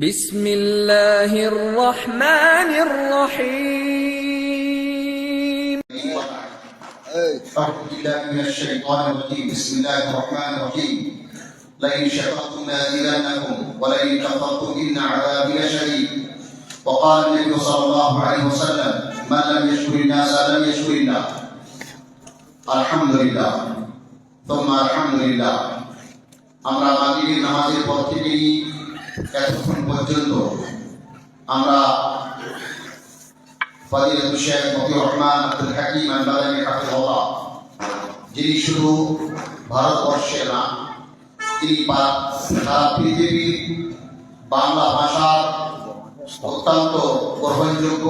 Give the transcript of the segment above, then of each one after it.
بسم الله الرحمن الرحيم أعوذ بالله من الشيطان الرجيم. بسم الله الرحمن الرحيم. لئن شكرتم لأزيدنكم ولئن كفرتم إن عذابي لشديد. وقال النبي صلى الله عليه وسلم: من لم يشكر الناس لم يشكر الله. الحمد لله ثم الحمد لله. আমরা মাগরিবের নামাজের পর থেকেই এতক্ষণ পর্যন্ত আমরা ফজিলাতুল শেখ মতিউর রহমান আব্দুল হাকিম আল-বাদানী হাফিজাহুল্লাহ, যিনি শুধু ভারতবর্ষে না, তিনি সারা পৃথিবীর বাংলা ভাষার অত্যন্ত গ্রহণযোগ্য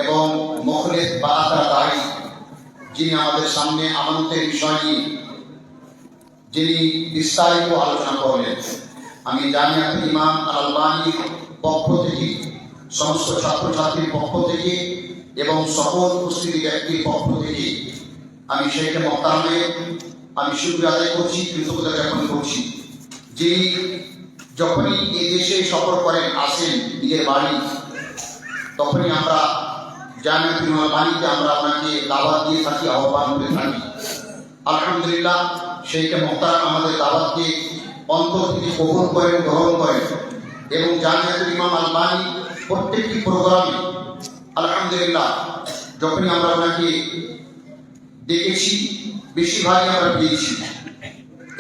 এবং মুখলিস বারাতার দায়ী, যিনি আমাদের সামনে আমানতের বিষয় নিয়ে যিনি বিস্তারিত আলোচনা করলেন। আমি জামিয়াতুল ইমাম আল-আলবানীর পক্ষ থেকে, সমস্ত ছাত্রছাত্রীর পক্ষ থেকে এবং সকল উপস্থিতি ব্যক্তির পক্ষ থেকে আমি শেখ মোহতারামের আমি শুকরিয়া আদায় করছি, কৃতজ্ঞতা জ্ঞাপন করছি। যিনি যখনই এই দেশে সফর করেন, আসেন নিজের বাড়ি, তখনই আমরা জামিয়াতুল ইমাম আল-আলবানীতে আমরা আপনাকে দাওয়াত দিয়ে থাকি, আহ্বান করে থাকি। আলহামদুলিল্লাহ, শেখ মোহতারাম আমাদের দাওয়াতকে অন্তর থেকে কবুল করেন, গ্রহণ করেন এবং জামিয়াতুল ইমাম আল-আলবানী প্রত্যেকটি প্রোগ্রামে আলহামদুলিল্লাহ যখনই আমরা ওনাকে দেখেছি, বেশিরভাগই আমরা পেয়েছি।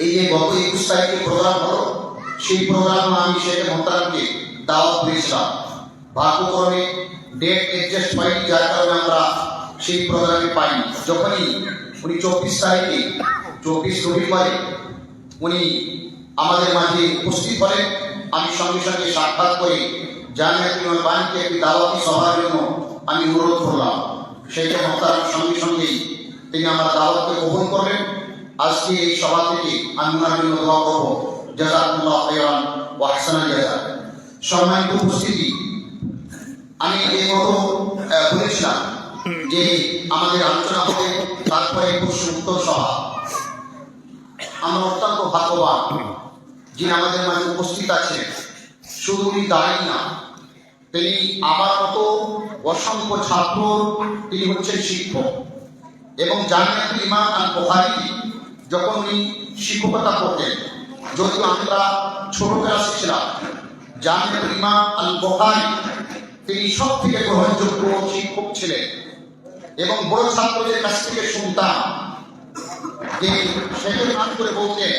এই যে গত 21 তারিখে প্রোগ্রাম হলো, সেই প্রোগ্রামে আমি শেখ মোহতারামকে দাওয়াত দিয়েছিলাম। ভাগ্যক্রমে ডেট অ্যাডজাস্ট হয়নি, যার কারণে আমরা সেই প্রোগ্রামে পাইনি। যখনই উনি 24 তারিখে 24 রবিবারে উনি আমাদের মাঝে উপস্থিত হলেন, আমি সঙ্গে সঙ্গে সাক্ষাৎ করে জামিয়াতুল ইমাম আল-আলবানীকে একটি দাওয়াতি সভার জন্য আমি অনুরোধ করলাম। শেখ মোহতারাম সঙ্গে সঙ্গেই তিনি আমার দাওয়াতকে গ্রহণ করলেন। আজকে এই সভা থেকে আমি ওনার জন্য দোয়া করব, জাযাকুল্লাহু খাইরান ওয়া আহসানাল জাযা। সম্মানিত উপস্থিতি, আমি এই মতো বলেছিলাম যে আমাদের আলোচনা হবে, তারপরে প্রশ্ন উত্তর সভা। আমরা অত্যন্ত ভাগ্যবান যিনি আমাদের মাঝে উপস্থিত আছেন। শুধু উনি দাঁড়িয়ে না, তিনি আমার মতো অসংখ্য ছাত্র, তিনি হচ্ছেন শিক্ষক এবং জামিয়াতুল ইমাম আল-বুখারী যখন উনি শিক্ষকতা করতেন, যদিও আমরা ছোট ক্লাসে ছিলাম, জামিয়াতুল ইমাম আল-বুখারী তিনি সব থেকে গ্রহণযোগ্য শিক্ষক ছিলেন এবং বড় ছাত্রদের কাছ থেকে শুনতাম যে শেখের নাম করে বলতেন,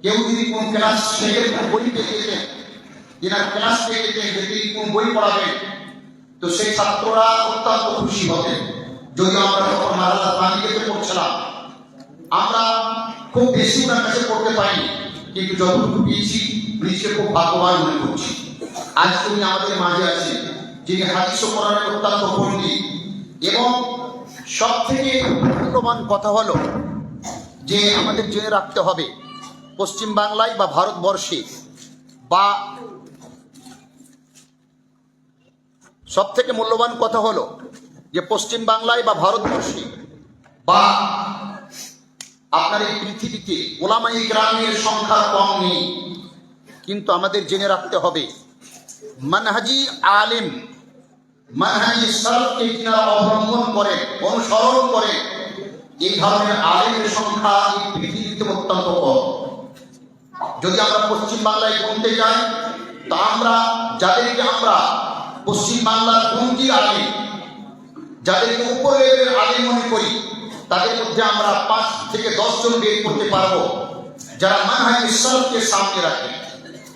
কেউ যদি কোন ক্লাস শেখের কোন বই পেয়ে যেতেন, যেনার ক্লাস পেয়ে যেতেন, যদি কোন বই পড়াবেন, তো সেই ছাত্ররা অত্যন্ত খুশি হতেন। যদি আমরা তখন মাদ্রাসা প্রাণীকে পড়ছিলাম, আমরা খুব বেশি ওনার কাছে পড়তে পারিনি, কিন্তু যতটুকু পেয়েছি নিজেকে খুব ভাগ্যবান মনে করছি। আজ উনি আমাদের মাঝে আছেন, যিনি হাদিস ও কোরআনের অত্যন্ত পণ্ডিত। এবং সব থেকে মূল্যবান কথা হলো যে আমাদের জেনে রাখতে হবে, পশ্চিম বাংলায় বা ভারতবর্ষে বা সব থেকে মূল্যবান কথা হলো যে পশ্চিম বাংলায় বা ভারতবর্ষে বা আপনার এই পৃথিবীতে ওলামায়ে কেরামের সংখ্যা কম নেই, কিন্তু আমাদের জেনে রাখতে হবে মানহাজি আলেম, মানহাজি সালাফকে যারা অবলম্বন করেন, অনুসরণ করেন, এই ধরনের আলেমের সংখ্যা এই পৃথিবীতে অত্যন্ত কম। যদি আমরা পশ্চিম বাংলায় গুনতে যাই, তা আমরা যাদেরকে আমরা পশ্চিম বাংলার গুণী আলেম, যাদেরকে উপর লেভেলের আলেম মনে করি, তাদের মধ্যে আমরা 5 থেকে 10 জন বের করতে পারবো যারা মানহাজি সালাফকে সামনে রাখেন।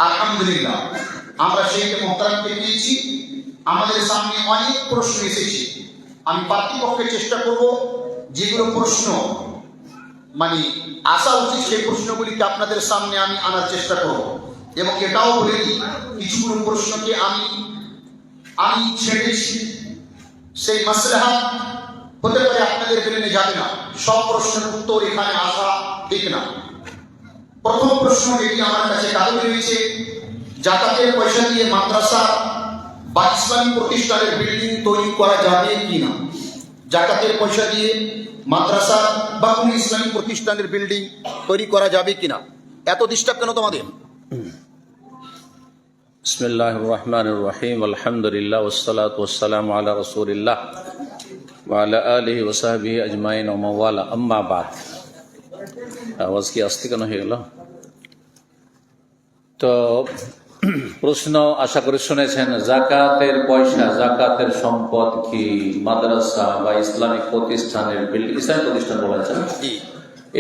আলহামদুলিল্লাহ, আমরা শেখ মোহতারামকে পেয়েছি। আমাদের সামনে অনেক প্রশ্ন এসেছে, আমি পার্টিপক্ষে চেষ্টা করব যেগুলো প্রশ্ন মানে আসা উচিত সেই প্রশ্নগুলিকে আপনাদের সামনে আমি আনার চেষ্টা করব। এবং এটাও বলে দিই, কিছুগুলো প্রশ্নকে আমি ছেড়েছি, সেই মাসলাহা হতে পারে আপনাদের ব্রেনে যাবে না, সব প্রশ্নের উত্তর এখানে আসা ঠিক না। প্রথম প্রশ্ন এটি আমার কাছে কাগজে রয়েছে, জাকাতের পয়সা দিয়ে মাদ্রাসা বা ইসলামী প্রতিষ্ঠানের বিল্ডিং তৈরি করা যাবে কিনা? জাকাতের পয়সা দিয়ে মাদ্রাসা বা কোনো ইসলামী প্রতিষ্ঠানের বিল্ডিং তৈরি করা যাবে কিনা? এত ডিস্টার্ব কেন তোমাদের? বিসমিল্লাহির রহমানির রহিম আলহামদুলিল্লাহ ওয়াসসালাতু ওয়াসসালামু আলা রাসূলিল্লাহ ওয়া আলা আলিহি ওয়া সাহবিহি আজমাইন ওয়া মাওয়ালা আম্মা বাদ। আওয়াজ কি আস্তে কেন হয়ে গেল? তো প্রশ্ন আশা করি শুনেছেন, জাকাতের পয়সা, জাকাতের সম্পদ কি মাদ্রাসা বা ইসলামিক প্রতিষ্ঠানের বিল্ডিং, ইসলামিক প্রতিষ্ঠান বলেছেন,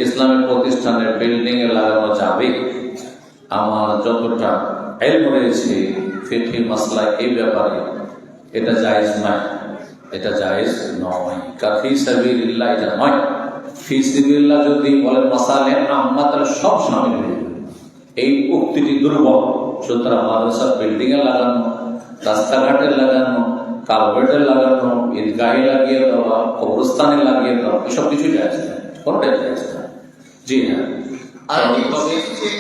ইসলামিক প্রতিষ্ঠানের বিল্ডিং এ লাগানো যাবে? আমার যতটা ইলম রয়েছে ফিকহি মাসলায় এই ব্যাপারে, এটা জায়েজ নয়, এটা জায়েজ নয়। ফি সাবিলিল্লাহ এটা নয়। ফি সাবিলিল্লাহ যদি বলেন মাসালে আম্মা, তাহলে সব শামিল হয়ে যাবে। এই উক্তিটি দুর্বল। সুতরাং মাদ্রাসার বিল্ডিং এ লাগানো, রাস্তাঘাটে লাগানো, কালভার্টে লাগানো, ঈদগাহে লাগিয়ে দেওয়া, কবরস্থানে লাগিয়ে দেওয়া, এসব কিছু জায়েজ না, কোনটাই জায়েজ না। জি হ্যাঁ,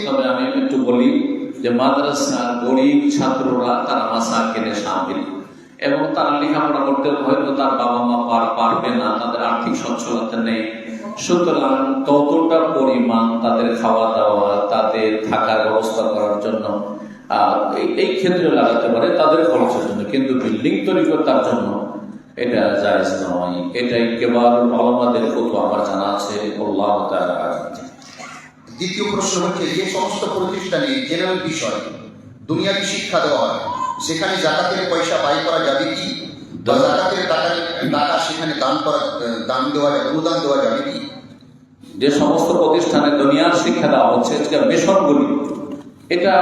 তবে আমি একটু বলি যে মাদ্রাসা গরিব ছাত্ররা তারা মাসাকিনে শামিল, এবং তারা লেখাপড়া করতে হয়তো তার বাবা মা পারবে না, তাদের আর্থিক সচ্ছলতা নেই। সুতরাং ততটা পরিমাণ তাদের খাওয়া দাওয়া, তাদের থাকার ব্যবস্থা করার জন্য এই ক্ষেত্রে লাগাতে পারে, তাদের খরচের জন্য। কিন্তু বিল্ডিং তৈরি করার জন্য এটা জায়েজ নয়। এটাই কেবল ওলামাদের ফতোয়া আমার জানা আছে। আল্লাহ তাআলা। দ্বিতীয় প্রশ্ন হচ্ছে, যে সমস্ত প্রতিষ্ঠানে জেনারেল বিষয় দুনিয়াবি শিক্ষা দেওয়া হয়, সেখানে জাকাতের পয়সা ব্যয় করা যাবে কি? বা জাকাতের টাকা সেখানে দান দেওয়া যাবে, অনুদান দেওয়া যাবে কি? যে সমস্ত প্রতিষ্ঠানে দুনিয়ার শিক্ষা দেওয়া হচ্ছে, মিশনগুলি এটা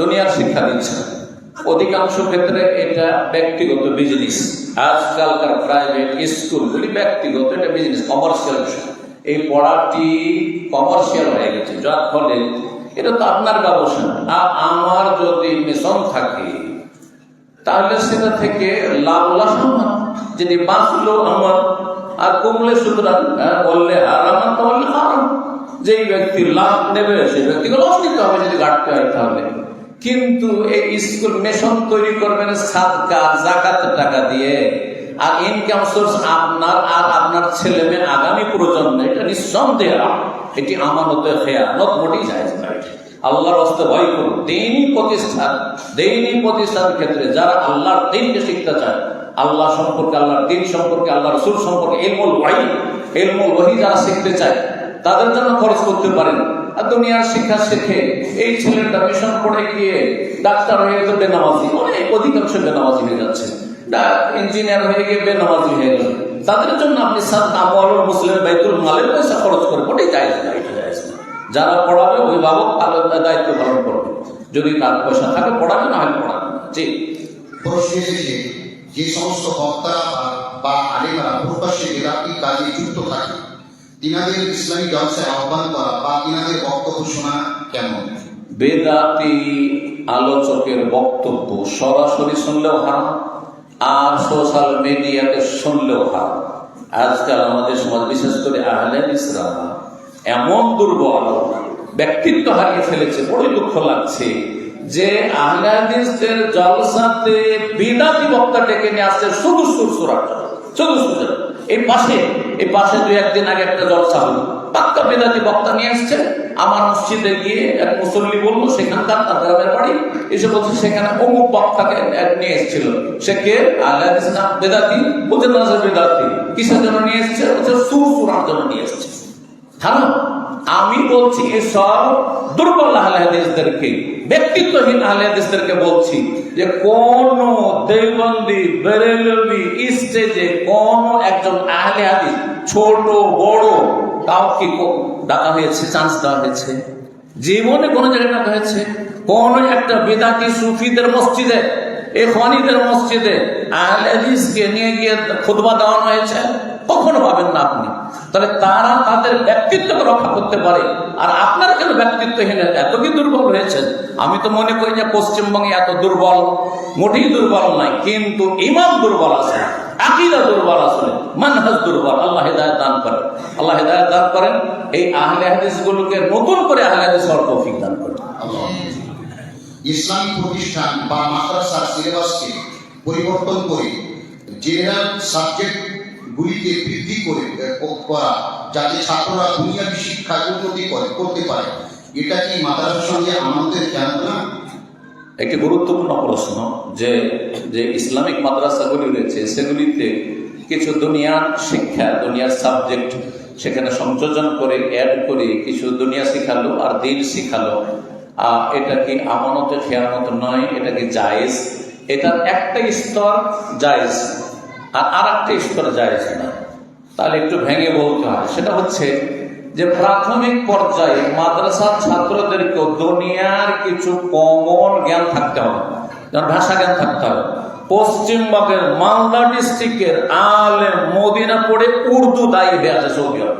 দুনিয়ার শিক্ষা দিচ্ছে, অধিকাংশ ক্ষেত্রে এটা ব্যক্তিগত বিজনেস। আজকালকার প্রাইভেট স্কুলগুলি ব্যক্তিগত, এটা বিজনেস, কমার্শিয়াল বিষয়। এই পড়াটি কমার্শিয়াল হয়ে গেছে, যার ফলে এটা তো আপনার ব্যবসা। আর আমার যদি মিশন থাকে তাহলে সেটা থেকে লাভ লাভ যদি বাঁচলো আমার, আর কমলে সুতরাং বললে আর আমার তো বললে হারাম। যেই ব্যক্তি লাভ নেবে সেই ব্যক্তিকে লস নিতে হবে যদি ঘাটতে হয় তাহলে। কিন্তু এই স্কুল মিশন তৈরি করবেন সাদকা যাকাতের টাকা দিয়ে, আর ইনকাম সোর্স আপনার আর আপনার ছেলে মেয়ে আগামী প্রজন্মে, এটা নিঃসন্দেহ এটি আমানতে খেয়ানত, মোটেই জায়েজ নয়। আল্লাহর রাস্তায় ভয় করুন। দ্বীনি প্রতিষ্ঠানের ক্ষেত্রে যারা আল্লাহর দ্বীনকে শিখতে চায়, আল্লাহ সম্পর্কে, আল্লাহর দ্বীন সম্পর্কে, আল্লাহর রাসূল সম্পর্কে ইলমুল ওহী যারা শিখতে চায়, তাদের জন্য খরচ করতে পারেন। আর দুনিয়ার শিক্ষা শিখে এই ছেলেটা মিশন পড়ে গিয়ে ডাক্তার হয়ে গেছে বেনামাজি, অনেক অধিকাংশ বেনামাজি হয়ে যাচ্ছে, ইঞ্জিনিয়ার হয়ে গিয়ে বেনামাজি হয়ে গেল, তাদের জন্য আপনি আমওয়ালুল মুসলিম বাইতুল মালের পয়সা খরচ করে, ওটাই জায়েজ না, এটা জায়েজ না। যারা পড়াবে অভিভাবক দায়িত্ব পালন করবে, যদি তার পয়সা থাকে পড়াবে, না হলে পড়াবে না। জি, প্রশ্ন এসেছে, যে সমস্ত বক্তারা বা আলেমরা প্রকাশ্যে বেদাতি কাজে যুক্ত থাকে, তিনাদের ইসলামী জলসায় আহ্বান করা বা তিনাদের বক্তব্য শোনা কেমন? বেদাতি আলোচকের বক্তব্য সরাসরি শুনলেও হারাম, আর সোশ্যাল মিডিয়াতে শুনলেও হারাম। আজকাল আমাদের সমাজ, বিশেষ করে আহলে হাদিসরা এমন দুর্বল, ব্যক্তিত্ব হারিয়ে ফেলেছে। বড়ই দুঃখ লাগছে যে আহলে হাদিসদের জলসাতে বিদাতি বক্তা ডেকে নিয়ে আসছে শুধু সুরসুরাট, শুধু সুরসুরাট। এই পাশে দুই একদিন আগে একটা জলসা হলো, পাক্কা বেদাতি বক্তা নিয়ে আসছে। আমার মসজিদে গিয়ে এক মুসল্লি বললো, সেখানকার তার গ্রামের বাড়ি, এসে বলছে সেখানে অমুক বক্তাকে নিয়ে এসেছিল। সে কে? আহলে হাদিস না বেদাতি? বলছে না সে বেদাতি। কিসের জন্য নিয়ে এসছে? বলছে সুরসুরার জন্য নিয়ে এসছে। আমি বলছি এসব দুর্বল আহলে হাদিসদেরকে, ব্যক্তিত্বহীন আহলে হাদিসদেরকে বলছি যে কোন দেওবন্দি, বেরেলভি স্টেজে কোন একজন আহলে হাদিস, ছোট বড়, কাউকে ডাকা হয়েছে, চান্স দেওয়া হয়েছে? জীবনে কোন জায়গায় ডাকা হয়েছে? কোন একটা বেদাতি সুফিদের মসজিদে, ইখওয়ানীদের মসজিদে আহলে হাদিসকে নিয়ে গিয়ে খুতবা দেওয়ানো হয়েছে? কখনো পাবেন না আপনি। তাহলে তারা তাদের ব্যক্তিত্বকে রক্ষা করতে পারে, আর আপনারা কেন ব্যক্তিত্বহীন, এত কি দুর্বল হয়েছেন? আমি তো মনে করি যে পশ্চিমবঙ্গে এত দুর্বল, মোটেই দুর্বল নাই, কিন্তু ইমান দুর্বল আছে, আকীদা দুর্বল আছে, মানহাজ দুর্বল। আল্লাহ হেদায়েত দান করেন, আল্লাহ হেদায়েত দান করেন। এই আহলে হাদিসগুলোকে নতুন করে আহলে হাদিস হওয়ার তৌফিক দান করেন। ইসলামী প্রতিষ্ঠান বা মাদ্রাসার সিলেবাসকে পরিবর্তন করে জেনারেল সাবজেক্ট গুলিকে বৃদ্ধি করা, যাতে ছাত্ররা দুনিয়াবী শিক্ষায় উন্নতি করতে পারে, এটা কি মাদ্রাসার সঙ্গে আমাদের খেয়াল না? একটি গুরুত্বপূর্ণ প্রশ্ন যে যে ইসলামিক মাদ্রাসাগুলি রয়েছে সেগুলিতে কিছু দুনিয়ার শিক্ষা, দুনিয়ার সাবজেক্ট সেখানে সংযোজন করে অ্যাড করে কিছু দুনিয়া শিখালো আর দিন শিখালো, এটা কি আমানতে খেয়ানত নয়? এটা কি জায়েজ? এটার একটা স্তর জায়েজ আর একটা স্তর জায়েজ না। তাহলে একটু ভেঙে বলতে হয়। সেটা হচ্ছে যে প্রাথমিক পর্যায়ে মাদ্রাসার ছাত্রদেরকে দুনিয়ার কিছু কমন জ্ঞান থাকতে হবে, যেমন ভাষা জ্ঞান থাকতে হবে। পশ্চিমবঙ্গের মালদা ডিস্ট্রিক্টের আলেম মদিনা পড়ে উর্দু দায়ী হয়ে আছে সৌদি আরব।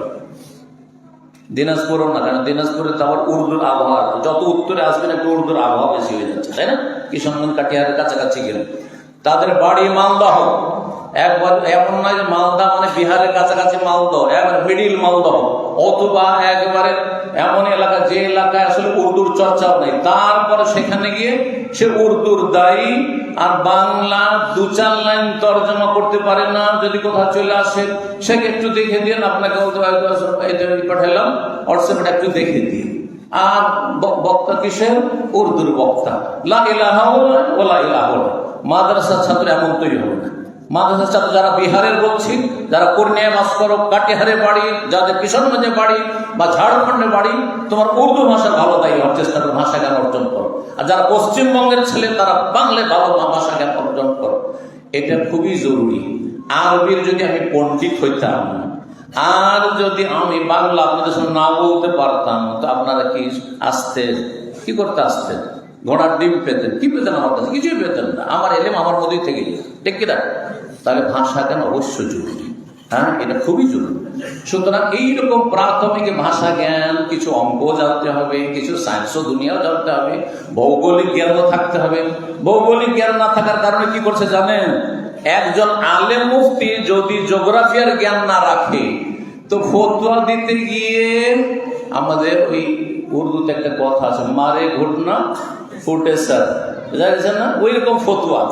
দিনাজপুরও না, কারণ দিনাজপুরে তো আবার উর্দুর আবহাওয়া, যত উত্তরে আসবেন একটু উর্দুর আবহাওয়া বেশি হয়ে যাচ্ছে, তাই না? কিশোরগঞ্জ কাটিহারের কাছাকাছি গেলে তাদের বাড়ি মালদহ। একবার এমন নয় যে মালদা মানে বিহারের কাছাকাছি মালদহ, একবার মিডিল মালদহ, অথবা একেবারে এমন এলাকা যে এলাকায় আসলে উর্দুর চর্চাও নেই, তারপরে সেখানে গিয়ে সে উর্দুর দায়ী আর বাংলা 2-4 লাইন তর্জমা করতে পারে না। যদি কোথাও চলে আসে সেকে একটু দেখে দিয়ে আপনাকে পাঠালাম হোয়াটসঅ্যাপে একটু দেখে দিয়ে, আর বক্তা কিসের? উর্দুর বক্তা। লা ইলাহা ওয়া লা ইলাহা। মাদ্রাসার ছাত্র এমন তৈরি হবে না। মাদ্রাসার ছাত্র যারা বিহারের বলছি, যারা পূর্ণিয়া বাস করো, কাটিহারে বাড়ি, যাদের কিশোরগঞ্জে বাড়ি বা ঝাড়খণ্ডে বাড়ি, তোমার উর্দু ভাষা ভালো দায়ী হওয়ার চেষ্টা করো, ভাষা জ্ঞান অর্জন করো। আর যারা পশ্চিমবঙ্গের ছেলে তারা বাংলায় ভালো ভাষা জ্ঞান অর্জন করো। এটা খুবই জরুরি। আরবির যদি আমি পণ্ডিত হইতাম আর যদি আমি বাংলা আপনাদের সঙ্গে না বলতে পারতাম, তো আপনারা কি আসতেন? কি করতে আসতেন? ঘোড়ার ডিম পেতেন? কি পেতেন? আমার কাছে কিছুই পেতেন না। আমার এলেম আমার মধ্যেই থেকে যেত, ঠিক কিনা? তাহলে ভাষা জ্ঞান অবশ্যই জরুরি। হ্যাঁ, এটা খুবই জরুরি। সুতরাং এইরকম প্রাথমিক ভাষা জ্ঞান, কিছু অঙ্ক জানতে হবে, কিছু সায়েন্স ও দুনিয়াও জানতে হবে, ভৌগোলিক জ্ঞানও থাকতে হবে। ভৌগোলিক জ্ঞান না থাকার কারণে কি করছে জানেন? একজন আলেম মুফতি যদি জিওগ্রাফিয়ার জ্ঞান না রাখে তো ফতোয়া দিতে গিয়ে আমাদের ওই উর্দুতে একটা কথা আছে, মারে ঘটনা ফুটে স্যার, বুঝা গেছে না? ওই রকম ফতোয়া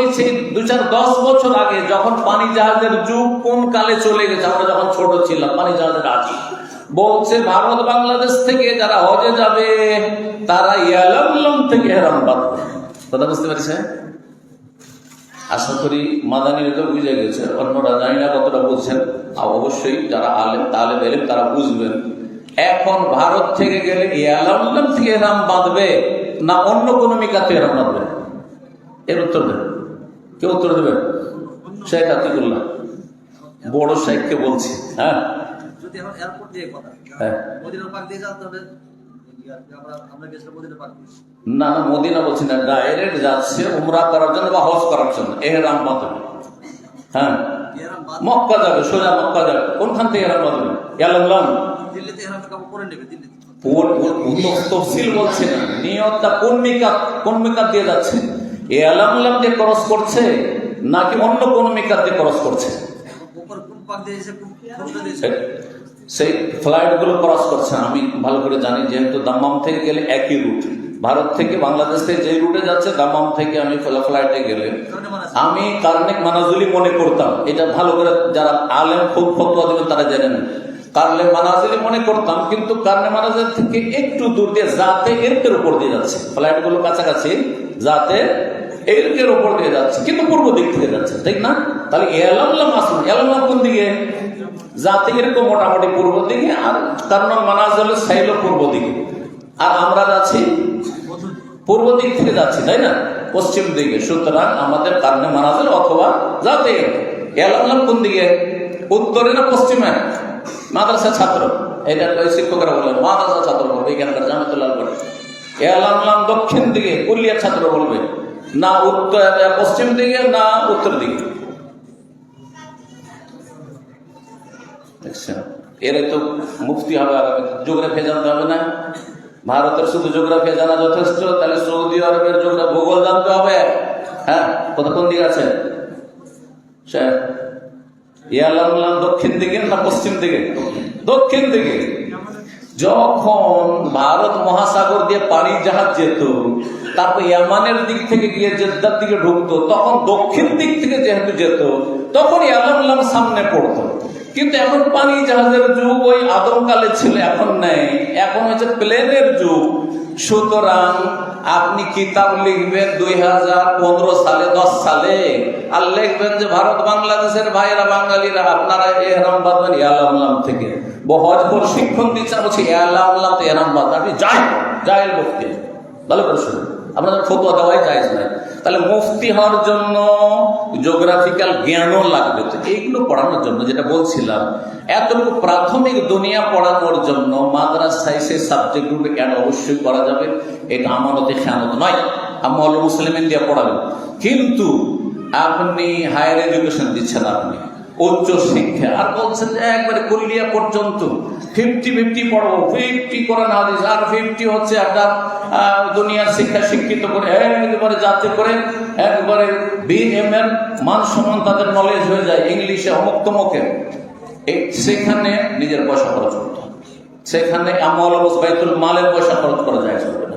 দিচ্ছে 2-4-10 বছর আগে, যখন পানি জাহাজের যুগ কোন কালে চলে গেছে, আমরা যখন ছোট ছিলাম পানি জাহাজের আগে বলছে ভারত বাংলাদেশ থেকে যারা হজে যাবে তারা ইয়ালামলাম থেকে হেরাম বাঁধবে। কথা বুঝতে পারছে? আশা করি মাদানী তো বুঝে গেছে, অন্যরা জানি না কতটা বুঝছেন। অবশ্যই যারা আলেম তালেব এলেম তারা বুঝবেন। এখন ভারত থেকে গেলে ইয়ালামলাম থেকে হেরাম বাঁধবে না অন্য কোনো মিকাতে হেরাম বাঁধবে? এর উত্তর দেবে কে? উত্তর দেবে শেখ আতিকুল্লাহ, বড় শেখকে বলছি। হ্যাঁ, না না, মদিনা বলছি না, ডাইরেক্ট যাচ্ছে উমরা করার জন্য বা হজ করার জন্য এহরাম বাঁধবে। হ্যাঁ, মক্কা যাবে, সোজা মক্কা যাবে। কোনখান থেকে এহরাম বাঁধবে? ইয়ালামলাম তফসিল বলছে না, নিয়তটা কোন মিকাত দিয়ে যাচ্ছে? ইয়ালামলাম দিয়ে ক্রস করছে নাকি অন্য কোন মিকাত দিয়ে ক্রস করছে? সেই ফ্লাইট গুলো ক্রস করছে আমি ভালো করে জানি, যেহেতু দাম্মাম থেকে গেলে একই রুট। ভারত থেকে বাংলাদেশ থেকে যে রুটে যাচ্ছে, দাম্মাম থেকে আমি ফ্লাইটে গেলে আমি কারণে মানাজুলি মনে করতাম। এটা ভালো করে যারা আলেম খুব ফতোয়া দেবেন তারা জানেন, কারণে মানাজুলি মনে করতাম, কিন্তু কারণে মানাজের থেকে একটু দূর দিয়ে যাতে এরকের উপর দিয়ে যাচ্ছে ফ্লাইট গুলো, কাছাকাছি যাতে এরকের উপর দিয়ে যাচ্ছে, কিন্তু পূর্ব দিক থেকে যাচ্ছে, ঠিক না? তাহলে ইয়ালামলাম আসুন, ইয়ালামলাম কোন দিকে? যাতে এরকম মোটামুটি পূর্ব দিকে, আর কারণ মানাজের সাইল পূর্ব দিকে, আর আমরা যাচ্ছি পূর্ব দিক থেকে যাচ্ছি, তাই না? পশ্চিম দিকে। সুতরাং আমাদের কারণে মানাজের অথবা যাতে ইয়ালামলাম কোন দিকে? উত্তরে না পশ্চিমে? মাদ্রাসা ছাত্র, এটা শিক্ষকরা বলবেন, মাদ্রাসা ছাত্র বলবে, এখানকার জামাতুল্লাহ বলবে। ইয়ালামলাম দক্ষিণ দিকে কুলিয়ার ছাত্র বলবে, না উত্তর পশ্চিম দিকে না উত্তর দিকে। এরাই তো মুফতি হবে আগামী। জিওগ্রাফি জানতে হবে না? ভারতের শুধু জিওগ্রাফি জানা যথেষ্ট, তাহলে সৌদি আরবের ভূগোল জানতে হবে। হ্যাঁ, কোন দিকে আছে? ইয়ালামলাম দক্ষিণ দিকে না পশ্চিম দিকে? দক্ষিণ দিকে। যখন ভারত মহাসাগর দিয়ে পানি জাহাজ যেত, তারপর ইয়ামানের দিক থেকে গিয়ে জেদ্দার দিকে ঢুকতো, তখন দক্ষিণ দিক থেকে যেহেতু যেত তখন ইয়ালামলাম সামনে পড়তো। কিন্তু এখন পানি জাহাজের যুগ ওই আদমকালে ছিল, এখন নেই। এখন হচ্ছে প্লেনের যুগ। সুতরাং আপনি কিতাব লিখবেন 2015 সালে 10 সালে, আর লিখবেন যে ভারত বাংলাদেশের ভাইয়েরা বাঙালিরা আপনারা এহরাম বাঁধবেন ইয়ালাম থেকে, হজ প্রশিক্ষণ দিচ্ছেন, বলছি ইয়ালাম তো এহরাম বাঁধবেন, আপনি জাহেল মুফতি, ভালো করে শুনুন, আপনাদের ফতোয়া দেওয়াই জায়েজ নাই। তাহলে মুফতি হওয়ার জন্য জিওগ্রাফিক্যাল জ্ঞানও লাগবে। তো এইগুলো পড়ানোর জন্য যেটা বলছিলাম, এতটুকু প্রাথমিক দুনিয়া পড়ানোর জন্য মাদ্রাসায় সেই সাবজেক্টগুলো কেন অবশ্যই করা যাবে, এটা আমানতে খেয়ানত নয়, আমল মুসলিমিন দিয়ে পড়াবেন। কিন্তু আপনি হায়ার এডুকেশন দিচ্ছেন, আপনি উচ্চ শিক্ষা, আর বলছেন যে একবারে কুলিয়া পর্যন্ত 50-50 পড়বো, 50 কোরআন হাদিস আর 50 হচ্ছে একটা দুনিয়ার শিক্ষা শিক্ষিত করে একবারে যাতে করে একবারে BML মান সমান তাদের নলেজ হয়ে যায় ইংলিশে অমুক তমুকে। সেখানে নিজের পয়সা খরচ করতে হবে, সেখানে আমল বাইতুল মালের পয়সা খরচ করা যায় চলবে না।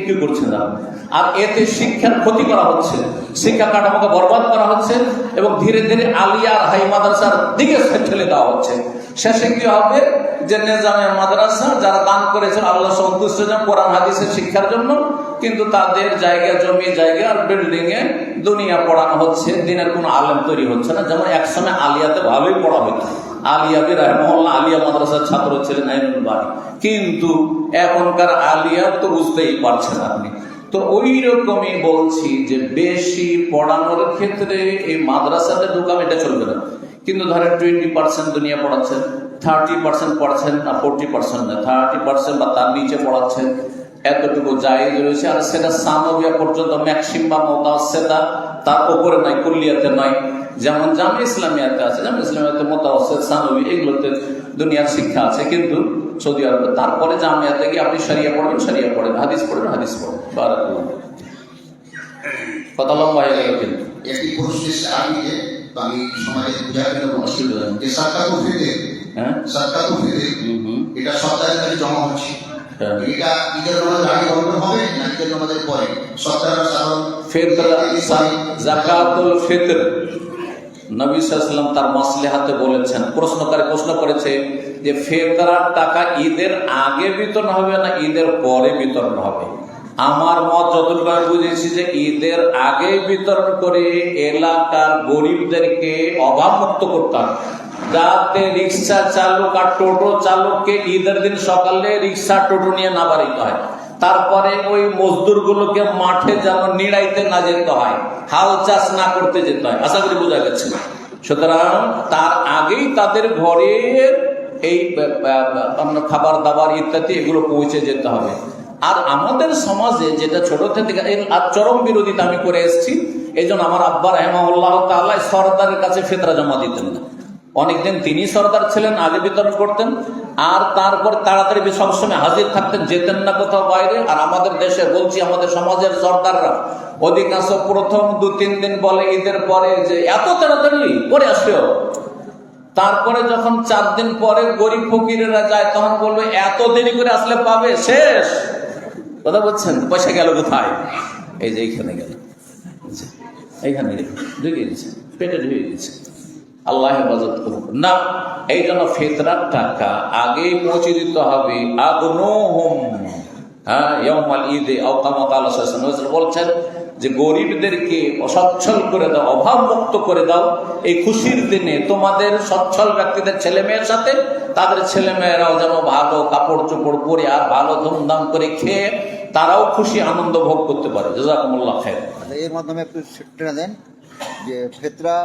কি করছেন আপনি? আর এতে শিক্ষার ক্ষতি করা হচ্ছে, শিক্ষা কাঠামোকে বরবাদ করা হচ্ছে এবং ধীরে ধীরে আলিয়া আর হাই মাদ্রাসার দিকে ঠেলে দেওয়া হচ্ছে। শেষে কি হবে যে নিজামে মাদ্রাসা যারা দান করেছেন আল্লাহ সন্তুষ্ট কোরআন হাদিসের শিক্ষার জন্য, কিন্তু তাদের জায়গা জমি জায়গা আর বিল্ডিং এ দুনিয়া পড়ানো হচ্ছে, দিনের কোনো আলেম তৈরি হচ্ছে না। যেমন একসময় আলিয়াতে ভালোই পড়া হতো, আলিয়া বীর রহমাহুল্লাহ আলিয়া মাদ্রাসার ছাত্র ছিলেন আইনুল বাড়ি, কিন্তু এখনকার আলিয়া তো বুঝতেই পারছেন আপনি। তো ওই রকমই বলছি যে বেশি পড়ানোর ক্ষেত্রে এই মাদ্রাসাতে ঢুকাম, এটা চলবে না। কিন্তু ধরেন 20% দুনিয়া পড়াচ্ছেন, 30% পড়াচ্ছেন না, 40% না, 30% বা তার নিচে পড়াচ্ছেন, এতটুকু জায়েজ রয়েছে। আর সেটা সামবিয়া পর্যন্ত ম্যাক্সিমাম মোতাওয়াসসিতা, তার উপরে নয়, কুল্লিয়াতে নয়। যেমন জামে ইসলামিয়াতে আছে, জামে ইসলামিয়াতে মোতাওয়াসসিত, সানবী, এগুলোতে দুনিয়ার শিক্ষা আছে। কিন্তু সৌদি আরবে তারপরে জামিয়াতে গিয়ে আপনি শরিয়া পড়বেন, শরিয়া পড়েন, হাদিস পড়বেন, হাদিস পড়বেন। বারাকাল্লাহ। কথা লম্বা হয়ে গেল, কিন্তু একটি পুরুষ আরবিতে আমি সমাজে বুঝাতে অসুবিধা নেই। যে সাদকাতুল ফিতর, হ্যাঁ, সাদকাতুল ফিতর এটা সপ্তাহে কাছে জমা হচ্ছে, এটা ঈদের নামাজের আগে বন্ধ হবে না ঈদের নামাজের পরে? সপ্তাহের সাধারণ ফিতরা, যাকাতুল ফিতর নবী সাল্লাল্লাহু আলাইহি ওয়াসাল্লাম তার মাসলিহাতে বলেছেন। প্রশ্নকারী প্রশ্ন করেছে যে ফিতরার টাকা ঈদের আগে বিতরণ হবে না ঈদের পরে বিতরণ হবে? আমার মত যতটুকু আমি বুঝেছি যে ঈদের আগে বিতরণ করে এলাকার গরিবদেরকে অভাব মুক্ত করতে হবে, যাতে রিক্সা চালক আর টোটো চালককে ঈদের দিন সকালে রিক্সা টোটো নিয়ে না বাড়িতে হয়, তারপরে ওই মজদুর গুলোকে মাঠে যেন নিড়াইতে না যেতে হয়, হাল চাষ না করতে যেতে হয়। আশা করি বোঝা গেছে। সুতরাং তার আগেই তাদের ঘরে এই খাবার দাবার ইত্যাদি এগুলো পৌঁছে যেতে হবে। আর আমাদের সমাজে যেটা ছোট থেকে আর চরম বিরোধিতা আমি করে এসেছি, এই জন্য আমার আব্বা রাহিমাহুল্লাহ তাআলা সরদারের কাছে ফিতরা জমা দিতেন না। অনেকদিন তিনি সরদার ছিলেন, আগে বিতরণ করতেন, আর তারপর তাড়াতাড়ি সবসময় হাজির থাকতেন, যেতেন না কোথাও বাইরে। আর আমাদের দেশে বলছি, আমাদের সমাজের সরদাররা অধিকাংশ প্রথম 2-3 দিন বলে ঈদের পরে যে এত তাড়াতাড়ি পরে আসবেও, তারপরে যখন 4 দিন পরে গরিব ফকিরেরা যায় তখন বলবে এত দেরি করে আসলে পাবে, শেষ। কথা বলছেন, পয়সা গেল কোথায়? এই যে এইখানে গেল, এইখানে ঢুকিয়ে দিচ্ছে, পেটে ঢুকিয়ে দিচ্ছে। আল্লাহ হেফাজত করুন না। এই জন্য ফিতরার টাকা আগেই পৌঁছে দিতে হবে। বলছেন যে গরিবদেরকে সচ্ছল করে দাও, অভাব মুক্ত করে দাও। এই খুশির দিনে তোমাদের সচ্ছল ব্যক্তিদের ছেলে মেয়ের সাথে তাদের ছেলে মেয়েরাও যেন ভালো কাপড় চোপড় পরে আর ভালো ধুমধাম করে খেয়ে তারাও খুশি আনন্দ ভোগ করতে পারে। জাযাকুমুল্লাহ খায়র। এর মাধ্যমে একটু টেনে দেন যে ফিতরা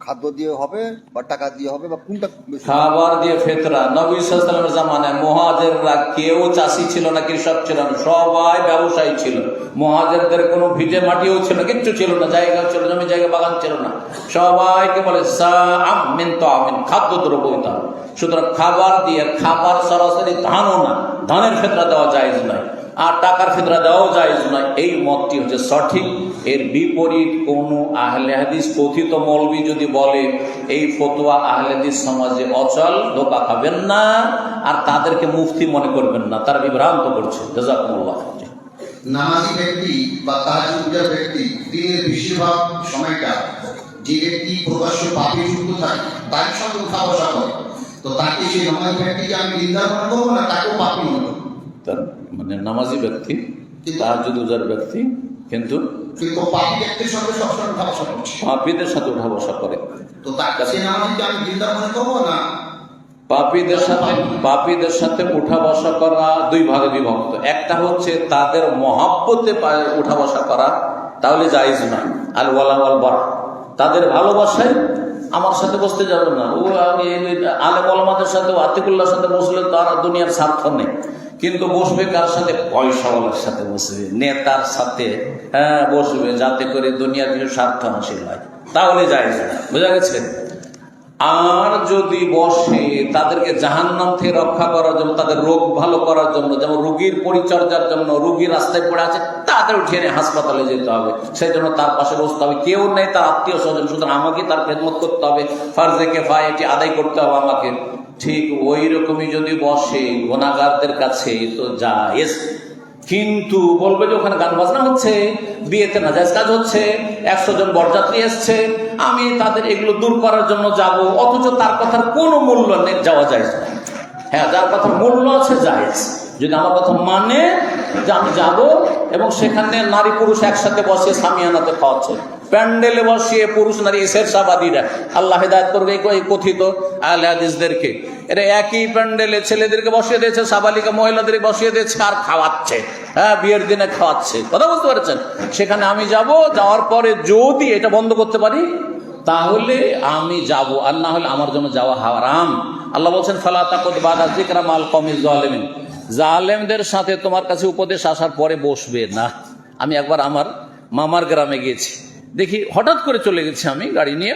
খাদ্য দিয়ে হবে বা টাকা দিয়ে হবে, বা কোনটা? খাবার দিয়ে ফিতরা। নবী সাল্লাল্লাহু আলাইহি ওয়াসাল্লামের জামানায় মুহাজিররা কেউ চাষি ছিল না, কৃষক ছিল না, সবাই ব্যবসায়ী ছিল। মুহাজিরদের কোনো ভিটে মাটিও ছিল না, কিচ্ছু ছিল না, জায়গা ছিল, জমি জায়গা বাগান ছিল না। সবাইকে বলে সাআম মিন তাআমিন, খাদ্য দ্রব্য দিতে হবে। সুতরাং খাবার দিয়ে, খাবার সরাসরি ধানও না, ধানের ফিতরা দেওয়া জায়েজ নয়, আর টাকার ফিতরা দেওয়াও জায়েজ নয়। এই মতটি হচ্ছে সঠিক। এর বিপরীত কোন আহলে হাদিস কথিত মৌলবি যদি বলে এই ফতোয়া আহলে হাদিস সমাজে অচল, ধোঁকা খাবেন না আর তাদেরকে মুফতি মনে করবেন না, তারা বিভ্রান্ত করছে। জাযাকুমুল্লাহ। নামাজি ব্যক্তি বা তাহাজ্জুদের ব্যক্তি দিনের বেশিরভাগ সময়টা যে ব্যক্তি প্রকাশ্য পাপে যুক্ত থাকে তার সঙ্গে উঠা বসা করে, তো তাকে সেই নামাজি ব্যক্তিকে আমি নিন্দা মনে করবো না, তাকেও পাপী মনে করবো? মানে নামাজি ব্যক্তি, তাহাজ্জুদের ব্যক্তি, কিন্তু কিন্তু পাপী ব্যক্তির সঙ্গে সবসময় উঠা বসা করছে, পাপীদের সাথে উঠা বসা করে। তো তার কাছে নামাজিকে আমি দিনদার মনে করবো না? পাপীদের সাথে উঠা বসা করা দুই ভাগে বিভক্ত। একটা হচ্ছে তাদের মহাব্বতে উঠা বসা করা, তাহলে জায়েজ না। আল ওয়ালা ওয়াল বারা, তাদের ভালোবাসায় আমার সাথে বসতে যাবে না। ও আলেম ওলামাদের সাথে, আতিকুল্লাহর সাথে বসলে তো আর দুনিয়ার স্বার্থ নেই, কিন্তু বসবে কার সাথে? পয়সাওয়ালার সাথে বসবে, নেতার সাথে বসবে, যাতে করে দুনিয়ার কিছু স্বার্থ হাসিল হয়, তাহলে জায়েজ না। বোঝা গেছে? আর যদি বসে তাদেরকে জাহান্নাম থেকে রক্ষা করার জন্য, তাদের রোগ ভালো করার জন্য, যেমন রোগীর পরিচর্যার জন্য, রোগী রাস্তায় পড়ে আছে, তাদের উঠিয়ে নিয়ে হাসপাতালে যেতে হবে, সেই জন্য তার পাশে বসতে হবে। কেউ নেই তার আত্মীয় স্বজন, সুতরাং আমাকে তার খেদমত করতে হবে, ফার্জে কিফায়া এটি আদায় করতে হবে আমাকে। ঠিক ওই রকমই যদি বসে গুনাহগারদের কাছে তো জায়েজ। কিন্তু বলবে যে ওখানে গান বাজনা হচ্ছে, বিয়েতে নাজায়েজ কাজ হচ্ছে, 100 জন বরযাত্রী এসছে, আমি তাদের এগুলো দূর করার জন্য যাব, অথচ তার কথার কোনো মূল্য নেই, যাওয়া যায় না। হ্যাঁ, যার কথার মূল্য আছে জায়েজ, যদি আমার কথা মানে যে আমি যাব, এবং সেখানে নারী পুরুষ একসাথে বসিয়ে সামিয়ানাতে খাওয়াচ্ছে, প্যান্ডেলে বসিয়ে পুরুষ নারী শেরশাবাদীরা, আল্লাহ হেদায়েত করবে এই কথিত আহলে হাদিসদেরকে, এরা একই প্যান্ডেলে ছেলেদেরকে বসিয়ে দিয়েছে, সাবালিকা মহিলাদেরকে বসিয়ে দিয়েছে, আর খাওয়াচ্ছে। হ্যাঁ, বিয়ের দিনে খাওয়াচ্ছে, কথা বুঝতে পারছেন? সেখানে আমি যাব, যাওয়ার পরে যদি এটা বন্ধ করতে পারি তাহলে আমি যাব, আর না হলে আমার জন্য যাওয়া হারাম। আল্লাহ বলছেন ফালা তাকুদ বাদা যিকরা মাল কওমিজ জালিমিন, জালেমদের সাথে তোমার কাছে উপদেশ আসার পরে বসবে না। আমি একবার আমার মামার গ্রামে গিয়েছি, দেখি হঠাৎ করে চলে গেছি আমি গাড়ি নিয়ে,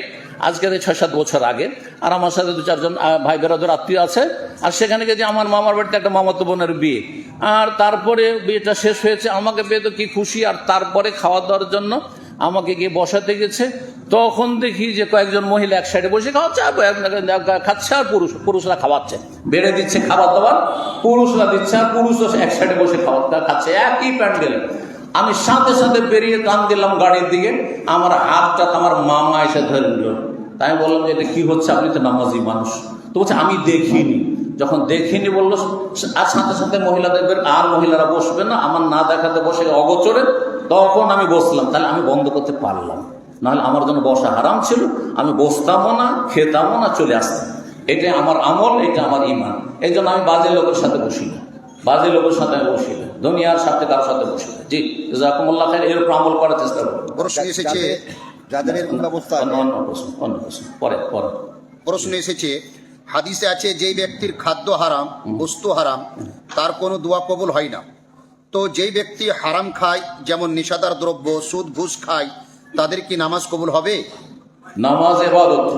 আজকে 6-7 বছর আগে, আর আমার সাথে 2-4 জন ভাই বেরাদর আত্মীয় আছে, আর সেখানে গেছি আমার মামার বাড়িতে একটা মামাতো বোনের বিয়ে, আর তারপরে বিয়েটা শেষ হয়েছে, আমাকে পেয়ে তো কি খুশি, আর তারপরে খাওয়া দাওয়ার জন্য আমাকে গিয়ে বসাতে গেছে। তখন দেখি যে কয়েকজন মহিলা এক সাইডে বসে খাওয়াচ্ছে, খাচ্ছে, আর পুরুষরা খাওয়াচ্ছে, বেড়ে দিচ্ছে খাবার দাবার, পুরুষরা দিচ্ছে, আর পুরুষরা এক সাইডে বসে খাচ্ছে, একই প্যান্ডেল। আমি সাথে সাথে বেরিয়ে টান দিলাম গাড়ির দিকে, আমার হাতটা আমার মামা এসে ধরে নিল। তাই আমি বললাম যে এটা কি হচ্ছে, আপনি তো নামাজি মানুষ। তো বলছে আমি দেখিনি। যখন দেখিনি বললো, আর সাথে সাথে মহিলাদের আর মহিলারা বসবে না, আমার না দেখাতে বসে অগোচরে, তখন আমি বসলাম। তাহলে আমি বন্ধ করতে পারলাম, নাহলে আমার জন্য বসা হারাম ছিল, আমি বসতামও না, খেতামও না, চলে আসতাম। এটা আমার আমল, এটা আমার ইমান। এই জন্য আমি বাজে লোকের সাথে বসি না, বাজে লোকের সাথে আমি বসি না, দুনিয়ার সাথে কারোর সাথে বসি না। জি, জাযাকুমুল্লাহ খাইর, এর উপর আমল করার চেষ্টা করবো। প্রশ্ন এসেছে, যাদের এরকম ব্যবস্থা, অন্য প্রশ্ন পরে। প্রশ্ন এসেছে, হাদিসে আছে যেই ব্যক্তির খাদ্য হারাম, বস্তু হারাম, তার কোনো দোয়া কবুল হয় না। তো যেই ব্যক্তি হারাম খায়, যেমন নেশাদার দ্রব্য, সুদ ঘুষ খায়, তাদের কি নামাজ কবুল হবে? নামাজ ইবাদত,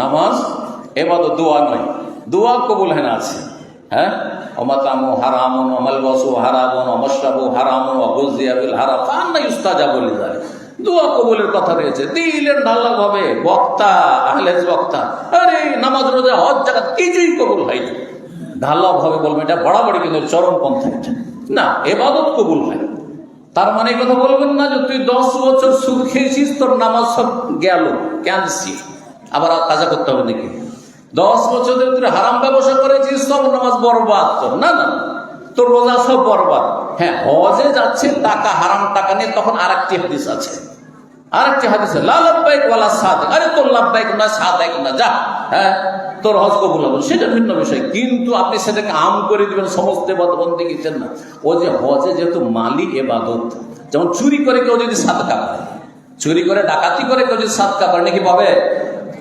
নামাজ ইবাদত, দোয়া নয়। দোয়া কবুল হয় না আছে, হ্যাঁ, ওমাতামু হারামুন ওয়া মালবাসু হারামুন ওয়া মাশরাবু হারামুন ওয়া গুযিয়া বিল হারাম ফাআন্না ইউস্তাজাবু লিযালিক। দোয়া কবুলের কথা রয়েছে, দিলের ঢালা ভাবে বক্তা, আহলে বক্তা, আরে নামাজ রোজা হজ যাকাত কিছুই কবুল হয় না, ঢালা ভাবে বলবে, এটা বাড়াবাড়ি, কিন্তু চরমপন্থা এটা না, ইবাদত কবুল হয়। তার মানে এই কথা বলবেন না যে তুই 10 বছর সুদ খেয়েছিস, তোর নামাজ সব গেল, ক্যান্সেল, আবার কাজা করতে হবে নাকি? 10 বছর ধরে তুই হারাম ব্যবসা করেছিস, সব নামাজ বরবাদ তোর, না না, তোর রোজা সব বরবাদ। হ্যাঁ, হজে যাচ্ছে টাকা, হারাম টাকা নিয়ে, তখন আরেকটি হাদিস আছে, লা লাব্বাইক ওয়ালা সাদেক, আরে তোর লাব্বাইক না সাদেক না, যা, হ্যাঁ, তোর হজ কবুল হবে, সেটা ভিন্ন বিষয়। কিন্তু আপনি সেটাকে আম করে দিবেন, সমস্ত ইবাদত বন্দেগী কিনছেন না। ও যে হজে যেহেতু মালি ইবাদত, যেমন চুরি করে কেউ যদি সাদকা করে, চুরি করে ডাকাতি করে কেউ যদি সাদকা করে, নাকি পাবে?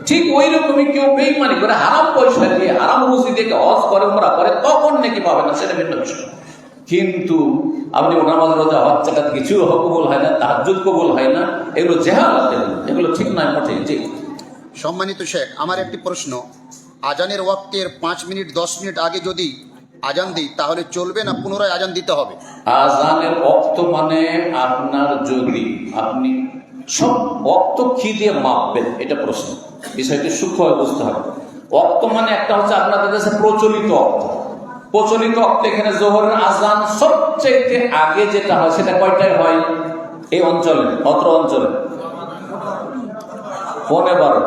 ঠিক ওই রকমই কেউ বেঈমানি করে, হারাম পয়সা দিয়ে, হারাম রুজি দিয়ে হজ করে, উমরা করে, তখন নাকি পাবে না, সেটা ভিন্ন বিষয়। কিন্তু আপনি নামাজ রোজা হজ জাকাত কিছু কবুল হয় না, তাহাজ্জুদ কবুল হয় না, এগুলো জেহালাত, এগুলো ঠিক নয় মোটেই। জি, সম্মানিত শেখ, আমার একটি প্রশ্ন, আজানের ওয়াক্তের 5 মিনিট 10 মিনিট আগে যদি আজান দিই তাহলে চলবে না পুনরায় আজান দিতে হবে? আজানের ওয়াক্ত মানে আপনার, যদি আপনি সব ওয়াক্ত কি দিয়ে মাপবেন, এটা প্রশ্ন, বিষয়টি সূক্ষ্মভাবে বুঝতে হবে। ওয়াক্ত মানে একটা হচ্ছে আপনাদের কাছে প্রচলিত ওয়াক্ত, প্রচলিত ওয়াক্ত, এখানে জোহরের আজান সবচেয়ে আগে যেটা হয় সেটা কয়টায় হয় এই অঞ্চলে, অত্র অঞ্চলে? 12:15।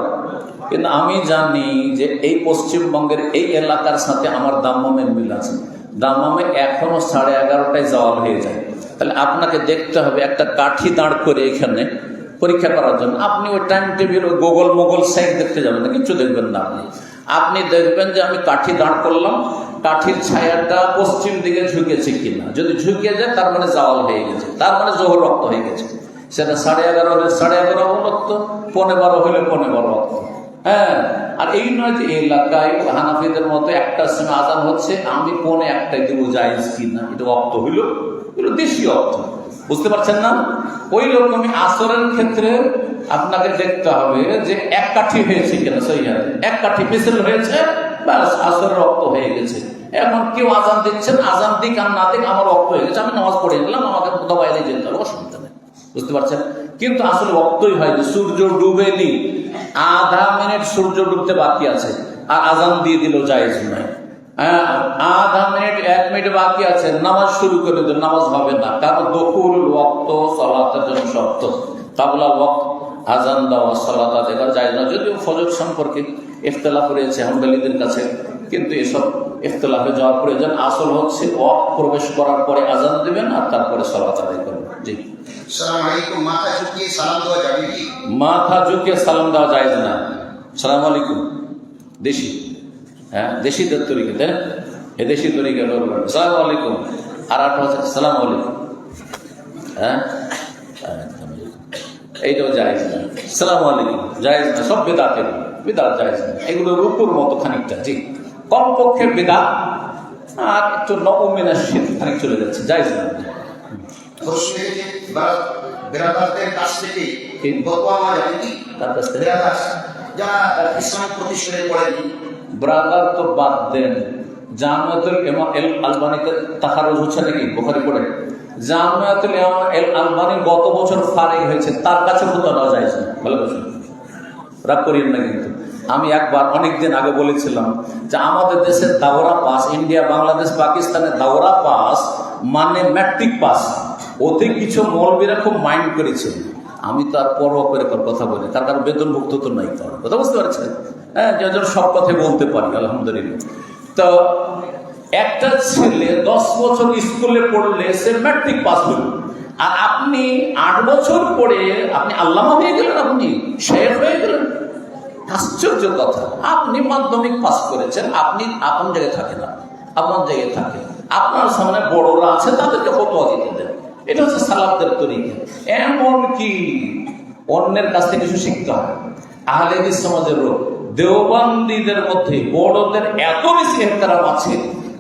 কিন্তু আমি জানি যে এই পশ্চিমবঙ্গের এই এলাকার সাথে আমার দাম্মামের মিল আছে, দামামে এখনো 11:30টায় জাওয়াল হয়ে যায়। তাহলে আপনাকে দেখতে হবে একটা কাঠি দাঁড় করে এখানে পরীক্ষা করার জন্য। আপনি ওই টাইম টেবিল মোগল সাইড দেখতে যাবেন না, কিচ্ছু দেখবেন না। আপনি দেখবেন যে আমি কাঠি দাঁড় করলাম, কাঠির ছায়াটা পশ্চিম দিকে ঝুঁকেছে কিনা। যদি ঝুঁকে যায় তার মানে জাওয়াল হয়ে গেছে, তার মানে জোহর রক্ত হয়ে গেছে। সেটা 11:30 হলে 11:30 রক্ত, 12:15 হলে 12:15 রক্ত। হ্যাঁ, আর এই নয় যে এলাকায় হানাফিদের মতো একটার সময় আজান হচ্ছে আমি 12:01টায় দেবো, জায়েজ কিনা, এটা রক্ত হইল, এগুলো দেশি অর্থ, বুঝতে পারছেন না? ওই রকমই আসরের ক্ষেত্রে আপনাকে দেখতে হবে যে এক কাঠি হয়েছে কিনা, সহি এক কাঠি মিছিল হয়েছে, ব্যাস আসরের রক্ত হয়ে গেছে। এখন কেউ আজান দিচ্ছেন, আজান দিক আর না দিক আমার রক্ত হয়ে গেছে, আমি নামাজ পড়ে নিলাম, আমাকে কোথাও বাইরে যেতে হবে, অসুবিধা নেই, বুঝতে পারছেন? কিন্তু আসলে রক্তই হয় যে সূর্য ডুবেনি, আধা মিনিট সূর্য ডুবতে বাকি আছে আর আজান দিয়ে দিল, জায়েজ নয়। আধা মিনিট 1 মিনিট বাকি আছে, নামাজ শুরু করে দিল, নামাজ হবে না, কারণ দখুল ওয়াক্ত সালাতের জন্য শর্ত। কাবলা ওয়াক্ত আজান দেওয়া সালাত আদায় করা জায়েজ না। যদিও ফজর সম্পর্কে ইখতিলাফ রয়েছে হাম্বলীদের কাছে, কিন্তু এসব ইখতিলাফে যাওয়ার প্রয়োজন। আসল হচ্ছে ওয়াক্ত প্রবেশ করার পরে আজান দেবেন আর তারপরে সালাত আদায় করবেন। জি, আসসালামু আলাইকুম। মাথা ঝুঁকিয়ে সালাম দেওয়া যাবে কি? মাথা ঝুঁকিয়ে সালাম দেওয়া যায় না। সালাম আলাইকুম দেশি, হ্যাঁ দেশিদের তরিকা, তাই না? এ দেশি তরিকা সালাম আলাইকুম, আর একটা হচ্ছে সালাম আলাইকুম, হ্যাঁ এইটাও জায়েজ না। সালাম আলাইকুম জায়েজ না, সব বেদাতের বিদাত জায়েজ না, এগুলো রূপুর মতো খানিকটা। জি, কমপক্ষে বেদাত আর একটু নবমিনা শীত খানিক চলে যাচ্ছে, জায়েজ না। বেরাদারদের কাছ থেকে ফতোয়া নেওয়া যাবে কি? তার কাছ থেকে বেরাদার যারা ইসলাম প্রতিষ্ঠানে পড়েনি, ব্রাদার তো বাদ দেন, জামিয়াতুল আলবানীতে তাখারুজ হচ্ছে নাকি বুখারী পড়ে, জামিয়াতুল আলবানী গত বছর ফারিগ হয়েছে, তার কাছে ফতোয়া নেওয়া যায় না। ভালো কথা, রাগ করিয়েন না। কিন্তু আমি একবার অনেকদিন আগে বলেছিলাম যে আমাদের দেশের দাওরা পাস, ইন্ডিয়া বাংলাদেশ পাকিস্তানের দাওরা পাস মানে ম্যাট্রিক পাস, ওতে কিছু মৌলবীরা খুব মাইন্ড করেছে। আমি তো আর পরোয়া করে কথা বলি, তার কারণ বেতনভুক্ত তো নাই, তার কথা বুঝতে পারছেন? হ্যাঁ, যে সব কথাই বলতে পারি আলহামদুলিল্লাহ। তো একটা ছেলে 10 বছর স্কুলে পড়লে সে ম্যাট্রিক পাস হল, আর আপনি 8 বছর পড়ে আপনি আল্লামা হয়ে গেলেন, আপনি শেখ হয়ে গেলেন। আশ্চর্য কথা, আপনি মাধ্যমিক পাস করেছেন, আপনি আপন জায়গায় থাকেন, আপনার জায়গায় থাকেন, আপনার সামনে বড়রা আছে, তাদেরকে ফতোয়া দিতে দেন। এটা হচ্ছে সালাফদের তরিকা। এমন কি অন্যের কাছ থেকে কিছু শিখতে হয়। আহলে হাদিস সমাজের লোক দেওবন্দীদের মধ্যে বড়দের এত বেশি ইহতিরাম আছে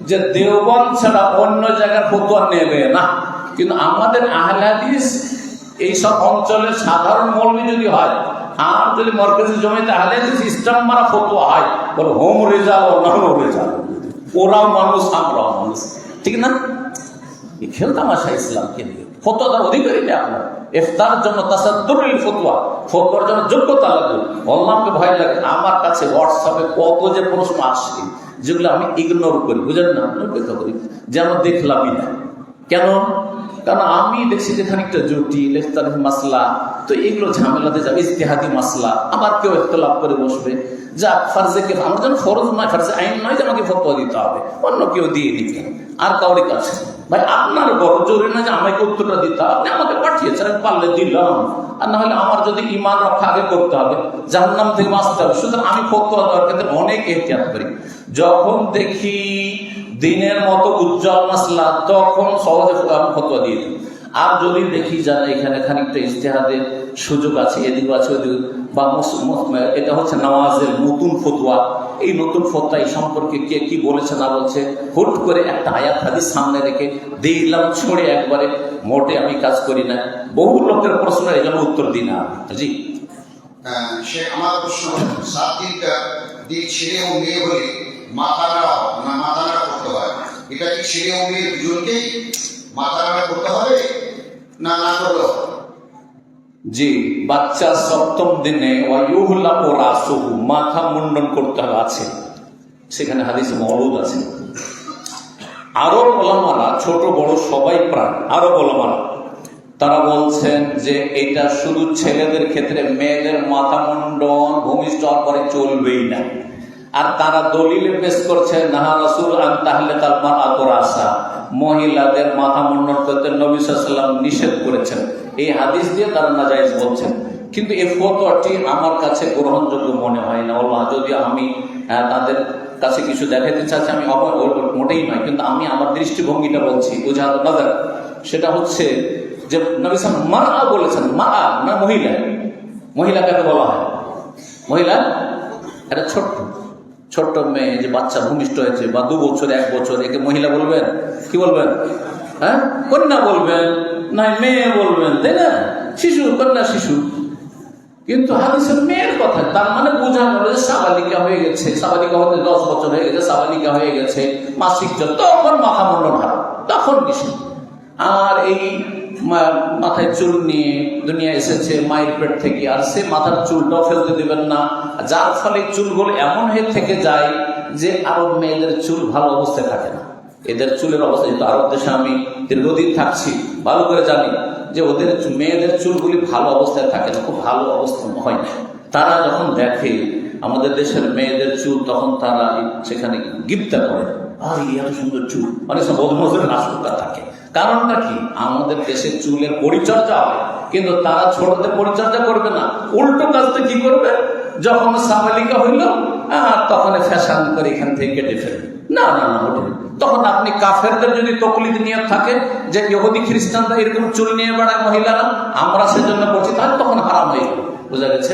যে দেওবন্দ ছাড়া অন্য জায়গার ফতোয়া নেবে না। কিন্তু আমাদের আহলে হাদিস এইসব অঞ্চলের সাধারণ মৌলবি যদি হয়, আর যদি মরকাজি জমিতে আহলে হাদিস ইসলাম মারা ফতোয়া হয়, বলে হোম রেজাল্ট ও নন রেজাল্ট, ওরাও মানুষ আমরাও মানুষ, ঠিক না? এই খেলতামাশা ইসলামকে নিয়ে ফতোয়া দেওয়ার অধিকারী নেই আপনার। ইফতার জন্য তাসাদ্দুরুল ফতোয়া, ফতোয়ার জন্য যোগ্যতা লাগবে, আল্লাহকে ভয় লাগে। আমার কাছে হোয়াটসঅ্যাপে কত যে প্রশ্ন আসছে যেগুলো আমি ইগনোর করি, বুঝলেন না, উপেক্ষা করি, যেন দেখলামই না। কেন? কারণ আমি দেখছি যে খানিকটা জটিল ইখতিলাফি মাসলা, তো এগুলো ঝামেলাতে যাবে, ইজতিহাদি মাসলা, আবার কেউ ইখতিলাফ করে বসবে। যা ফারজে কে আমার জন্য ফরজ নয়, ফারজে আইন নয় যে আমাকে ফতোয়া দিতে হবে, অন্য কেউ দিয়ে দিতে, আর কাউরি কাছে ভাই আপনার বড় জরুরি না যে আমাকে উত্তরটা দিতে হবে, আপনি আমাকে পাঠিয়েছেন, আমি পারলে দিলাম, আর না হলে আমার যদি ইমান রক্ষা আগে করতে হবে, জাহান্নাম থেকে বাঁচতে হবে। সুতরাং আমি ফতোয়া দেওয়ার ক্ষেত্রে অনেক এহতিয়াত করি। যখন দেখি দিনের মতো উজ্জ্বল মাসলা, তখন সহজে আমি ফতোয়া দিয়ে দিই। আর যদি দেখি যারা এখানে খানিকটা ইজতিহাদের সুযোগ আছে, এদিকে আছে ওদিকে, বা এটা হচ্ছে নামাজের নতুন ফতোয়া, এই নতুন ফতোয়া এই সম্পর্কে কে কি বলেছে না বলছে, হুট করে একটা আয়াত হাদিস সামনে রেখে দিলাম ছড়ে একবারে, মোটে আমি কাজ করি না। বহু লোকের প্রশ্ন এই জন্য উত্তর দিই না। জি, সে আমার প্রশ্ন, 7 দিন ছেলে ও মেয়ে হলে মাথা নাড়া করতে হয়, এটা কি ছেলে ও মেয়ে দুজনকেই মাথা নাড়া করতে হবে না না করলেও? জি, বাচ্চা 7ম দিনে মাথা মুন্ডন করতে হবে আছে, সেখানে হাদিসে মওলুদ আছে। আরব ওলামারা, ছোট বড় সবাই প্রাণ, আরব ওলামারা তারা বলছেন যে এটা শুধু ছেলেদের ক্ষেত্রে, মেয়েদের মাথা মুন্ডন ভূমিষ্ঠ হওয়ার পরে চলবেই না। আর তারা দলিলে পেশ করছে নাহা রাসূল আন তাহলিকাল মারআতু রাসা, মহিলাদের মাথা মুন্ডন করতে নবী সাল্লাল্লাহু আলাইহি ওয়াসাল্লাম নিষেধ করেছেন। এই হাদিস দিয়ে তারা নাজায়েজ বলছেন, কিন্তু এই ফতোয়াটি আমার কাছে গ্রহণযোগ্য মনে হয় না। আল্লাহ যদি আমি তাদের কাছে কিছু দেখাতে চাচ্ছি, আমি মোটেই নয়, কিন্তু আমি আমার দৃষ্টিভঙ্গিটা বলছি, ওজাহাত নাজার। সেটা হচ্ছে যে নবী সাল্লাল্লাহু মারআ বলেছেন, মারআ না মহিলা। মহিলা কাকে বলা হয়? মহিলা একটা ছোট্ট মেয়ে, যে বাচ্চা ভূমিষ্ঠ হয়েছে বা 2 বছর 1 বছর, একে মহিলা বলবেন? কি বলবেন? হ্যাঁ, কন্যা বলবেন, না মেয়ে বলবেন, তাই না? শিশু, কন্যা শিশু। কিন্তু হাদিসের মেয়ের কথা, তার মানে বোঝা গেল যে সাবালিকা হয়ে গেছে, সাবালিকা হতে 10 বছর হয়ে গেছে, সাবালিকা হয়ে গেছে, মাসিক তখন মাথা মুন্ডন হারাম, তখন নিষেধ। আর এই মাথায় চুল নিয়ে দুনিয়া এসেছে মায়ের পেট থেকে, আর সে মাথার চুলটাও ফেলতে দিবেন না, যার ফলে চুলগুলো এমন হয়ে থেকে যায় যে আরব মেয়েদের চুল ভালো অবস্থায় থাকে না। এদের চুলের অবস্থা, যেহেতু আরব দেশে আমি দীর্ঘদিন থাকছি, ভালো করে জানি যে ওদের মেয়েদের চুলগুলি ভালো অবস্থায় থাকে না, খুব ভালো অবস্থা হয় না। তারা যখন দেখে আমাদের দেশের মেয়েদের চুল, তখন তারা সেখানে গিফতা করে, আর এত সুন্দর চুল, অনেক সময় বদমজের নাশকতা থাকে। কারণটা কি? আমাদের দেশে চুলের পরিচর্যা হয়, কিন্তু তারা ছোটদের পরিচর্যা করবে না, উল্টো কাজটা কি করবে? যখন সাবালিকা হইল তখন ফ্যাশন করে এখান থেকে কেটে ফেলবে। না না না, ওঠে। তখন আপনি কাফেরদের যদি তকলিদ নিয়ে থাকে যে ইহুদি খ্রিস্টানরা এরকম চুল নিয়ে বেড়ায় মহিলারা, আমরা সেজন্য বলছি, তাহলে তখন হারাম হয়ে গেল। বোঝা গেছে?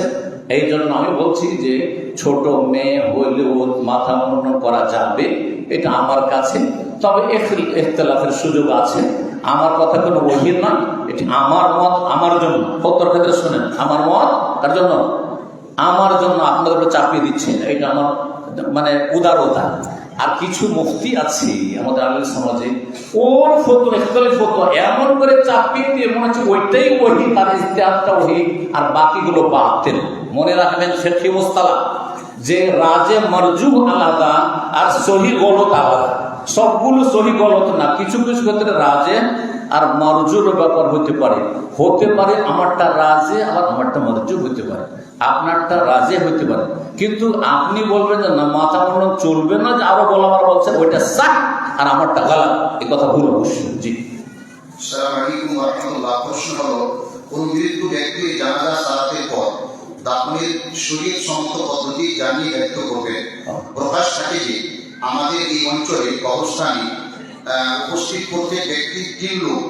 এই জন্য আমি বলছি যে ছোট মেয়ে হইলেও মাথা মুন্ডন করা যাবে, এটা আমার কাছে। তবে ইখতিলাফের সুযোগ আছে। আমার কথা কোনো ওহী না, এটি আমার মত, আমার জন্য। প্রত্যেক ক্ষেত্রে শুনেন, আমার মত তার জন্য, আমার জন্য আপনাদের উপর চাপিয়ে দিচ্ছে, এটা আমার মানে উদারতা। আর কিছু মুফতি আছে আমাদের আলেম সমাজে, ওর ফতোয়া, ইখতিলাফি ফতোয়া এমন করে চাপিয়ে দিয়ে মনে হচ্ছে ওইটাই ওহী, তার ইজতিহাদটা ওহী, আর বাকিগুলো বাতিল। মনে রাখবেন ফিকহি মুসতালাহ যে রাজে মারজুহ আলাদা আর সহি গলত আলাদা। সবগুলো সহি গলত না, কিছু কিছু ক্ষেত্রে রাজে আর মারজুর ব্যাপার হতে পারে। আমারটা রাজে, আবার আমারটা মারজু হতে পারে, আপনারটা রাজে হতে পারে। কিন্তু আপনি বলবেন যে না, মাথা মুন্ডন চলবে না, যে আরো বলাবার বলছে ওইটা সাহ আর আমারটা গালাত, এই কথা ভুল অবশ্যই। জি, আসসালামু আলাইকুম ওয়া রাহমাতুল্লাহ। প্রশ্ন হলো, কোন মৃত্যু ব্যক্তি জানাজা সালাতের পর দাফনের শরীয়ত সম্মত পদ্ধতি জানিয়ে ব্যক্ত করবে? প্রকাশ থাকে যে আমাদের এই অঞ্চলে কবরস্থানে উপস্থিত প্রত্যেক ব্যক্তির 3 লোক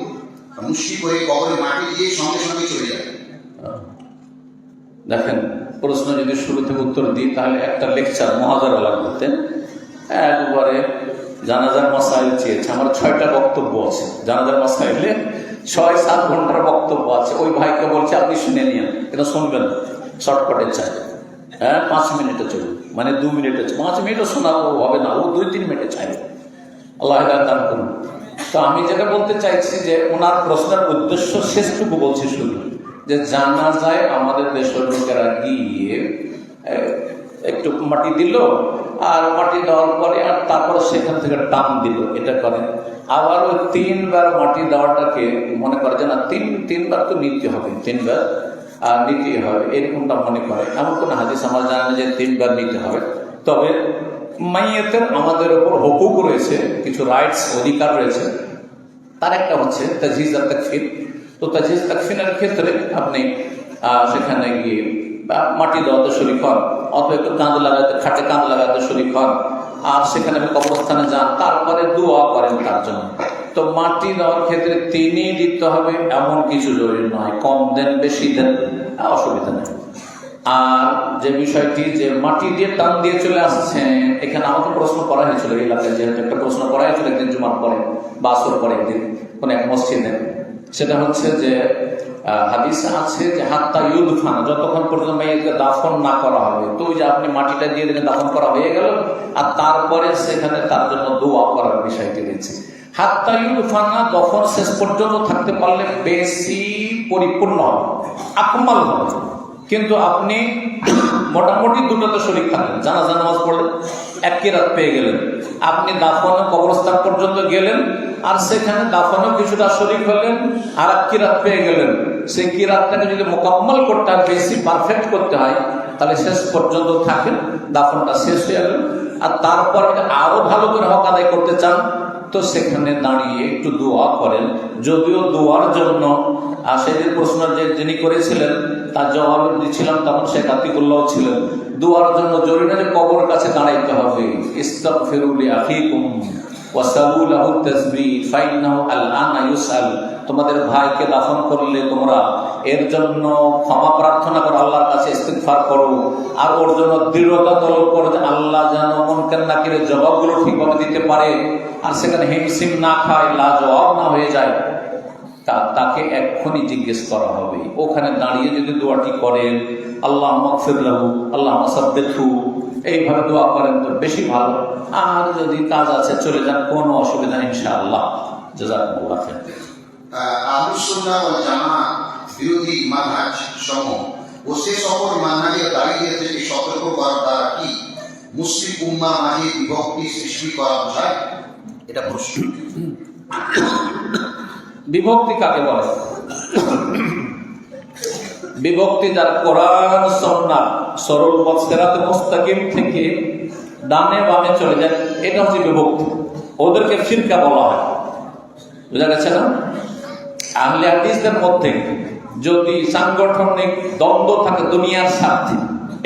মুষ্টি করে কবরে মাটি দিয়ে সঙ্গে সঙ্গে চলে যায়। দেখেন, প্রশ্ন যদি শুরু থেকে উত্তর দিই তাহলে একটা লেকচার মহাজারা লাগবে। একবারে জানাজার মাসাইল চেয়েছে, আমার 6টা বক্তব্য আছে জানাজার মাসাইলে, 6-7 ঘন্টার বক্তব্য আছে। ওই ভাইকে বলছে আপনি শুনে নিন, এটা শুনবেন, শর্টকাটে চাই। 5 মিনিটে চলবে, মানে 2 মিনিটে, 5 মিনিটও শোনাবো হবে না, ও 2-3 মিনিটে চাইবে। আল্লাহ দান করুন। তো আমি যেটা বলতে চাইছি যে ওনার প্রশ্নের উদ্দেশ্য শেষটুকু বলছি শুধু, যে জানাজায় আমাদের দেশের লোকেরা গিয়ে একটু মাটি দিল, আর মাটি দেওয়ার পরে আর তারপরে সেখান থেকে টান দিল, এটা করে। আবার ওই 3 বার মাটি দেওয়াটাকে মনে করে যে না, 3 বার তো নিতে হবে, 3 বার নিতে হবে, এরকমটা মনে করে। এমন কোনো হাদিস আমার জানা নেই যে 3 বার নিতে হবে। তবে মাইয়াতের আমাদের উপর হুকুক রয়েছে, কিছু রাইটস, অধিকার রয়েছে। তার একটা হচ্ছে তাজহিজ আর তাকফিন। তো তাজহিজ তাকফিনের ক্ষেত্রে আপনি সেখানে গিয়ে মাটি দেওয়াতে শরীক হন, অথবা একটু কাঁধ লাগাতে, খাটে কাঁধ লাগাতে শরীক হন, আর সেখানে কবরস্থানে যান, তারপরে দোয়া করেন তার জন্য। তো মাটি দেওয়ার ক্ষেত্রে 3ই দিতে হবে এমন কিছু জরুরি নয়, কম দেন বেশি দেন অসুবিধা নেই। আর যে বিষয়টি যে মাটি দিয়ে টান দিয়ে চলে আসছেন, এখানে আমাকে প্রশ্ন করা হয়েছিল এই এলাকায়, যেহেতু একটা প্রশ্ন করা হয়েছিল একদিন জুমার পরে বা আসর পরে একদিন কোন এক মসজিদে। সেটা হচ্ছে যে হাদিসে আছে যে হাত্তা ইউদফান, যতক্ষণ পর্যন্ত মেয়েকে দাফন না করা হবে। তো ওই যে আপনি মাটিটা দিয়ে দিলেন, দাফন করা হয়ে গেল, আর তারপরে সেখানে তার জন্য দোয়া করার বিষয়টি রয়েছে। হাত্তা ইউদফানা, দফন শেষ পর্যন্ত থাকতে পারলে বেশি পরিপূর্ণ হবে, আকমাল হবে। কিন্তু আপনি মোটামুটি 2টাতে শরীক থাকেন, জানাজা নামাজ পড়লেন, 1 কিরাত পেয়ে গেলেন, আপনি দাফনে কবরস্থান পর্যন্ত গেলেন, আর সেখানে দাফনেও কিছুটা শরীক হলেন, আর 1 কিরাত পেয়ে গেলেন। সেই কিরাতটাকে যদি মোকাম্মল করতে হয়, বেশি পারফেক্ট করতে হয়, তাহলে শেষ পর্যন্ত থাকেন, দাফনটা শেষ হয়ে গেল। আর তারপর আরো ভালো করে হক আদায় করতে চান তো সেখানে দাঁড়িয়ে একটু দোয়া করেন। যদিও দোয়ার জন্য সেদিন প্রশ্ন যিনি করেছিলেন তার জবাব দিচ্ছিলাম, তখন শেখ আতিকুল্লাহ ছিলেন। দোয়ার জন্য জরুরি না যে কবরের কাছে দাঁড়াইতে হবে। ইস্তাগফিরু লিআখিকুম ওয়াসালু লাহু তাসবিহ ফাইন্নাহু আল-আনা ইউসাল। তোমাদের ভাইকে দাফন করলে তোমরা এর জন্য ক্ষমা প্রার্থনা করো, আল্লাহর কাছে ইস্তিগফার করো, আর ওর জন্য দৃঢ়তা তলব করো যে আল্লাহ যেন মুনকার নাকিরের জবাবগুলো ঠিকভাবে দিতে পারে, আর সেখানে হিমসিম না খায়, লাজবাব না হয়ে যায়। তাকে এক্ষুনি জিজ্ঞেস করা হবে। ওখানে দাঁড়িয়ে যদি দোয়াটি করেন, আল্লাহ মাগফির লাহু, আল্লাহ সাব্বিতহু, এইভাবে দোয়া করেন তো বেশি ভালো। আর যদি কাজ আছে চলে যান, কোনো অসুবিধা নেই ইনশাআল্লাহ। জাযাকুমুল্লাহ খাইর। আহলুস সুন্নাহ ওয়াল জামাআহ বিরোধী মানহাজ সমূহ ও সে সকল মানহাজের দাঁড়িয়ে থেকে সতর্ক করার দ্বারা কি মুসলিম উম্মাহ মাঝে বিভক্তি সৃষ্টি করা বোঝায়? এটা প্রশ্ন। বিভক্তি কাকে বলে? বিভক্তি যার কোরআন সুন্নাহ সরল পথ সিরাতে মুস্তাকিম থেকে ডানে বামে চলে যায়, এটা হচ্ছে বিভক্তি। ওদেরকে ফিরকা বলা হয়। বুঝা গেছে না? আহলে হাদিসদের মধ্যে যদি সাংগঠনিক দ্বন্দ্ব থাকে দুনিয়ার স্বার্থে,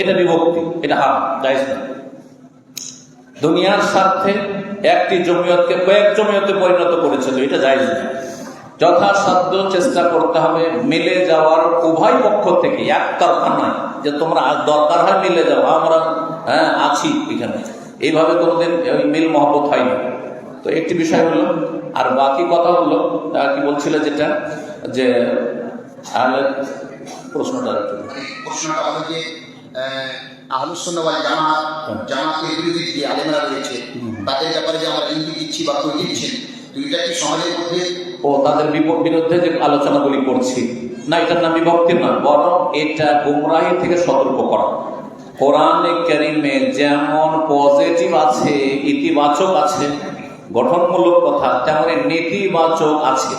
এটা বিভক্তি, এটা হারাম, জায়েজ না। দুনিয়ার স্বার্থে একটি জমিয়তকে কয়েক জমিয়তে পরিণত করেছে, তো এটা জায়েজ না। যথাসাধ্য চেষ্টা করতে হবে মিলে যাওয়ার, উভয় পক্ষ থেকে, একতরফা নয় যে তোমরা দরকার হয় মিলে যাও, আমরা আছি এখানে, এইভাবে কোনোদিন মিল মহব্বত হয় না। তো একটি বিষয় হলো। আর বাকি কথা হলো কি বলছিল, যেটা যে প্রশ্নটা হলো যে আহলুস সুন্নাহ ওয়াল জামাআহ জামাতের বিরোধী যে আলেমরা রয়েছে তাদের ব্যাপারে যে আমরা ইঙ্গিত দিচ্ছি বা কই দিচ্ছি, তো এটা কি সমাজের মধ্যে তাদের বিরুদ্ধে যে আলোচনাগুলি করছি না, এটার নাম বিভক্তি নয়, বরং এটা গুমরাহি থেকে সতর্ক করা। কোরআনে কারীমে যেমন পজিটিভ আছে, ইতিবাচক আছে, গঠনমূলক কথা, তেমনি নেতিবাচক আছে।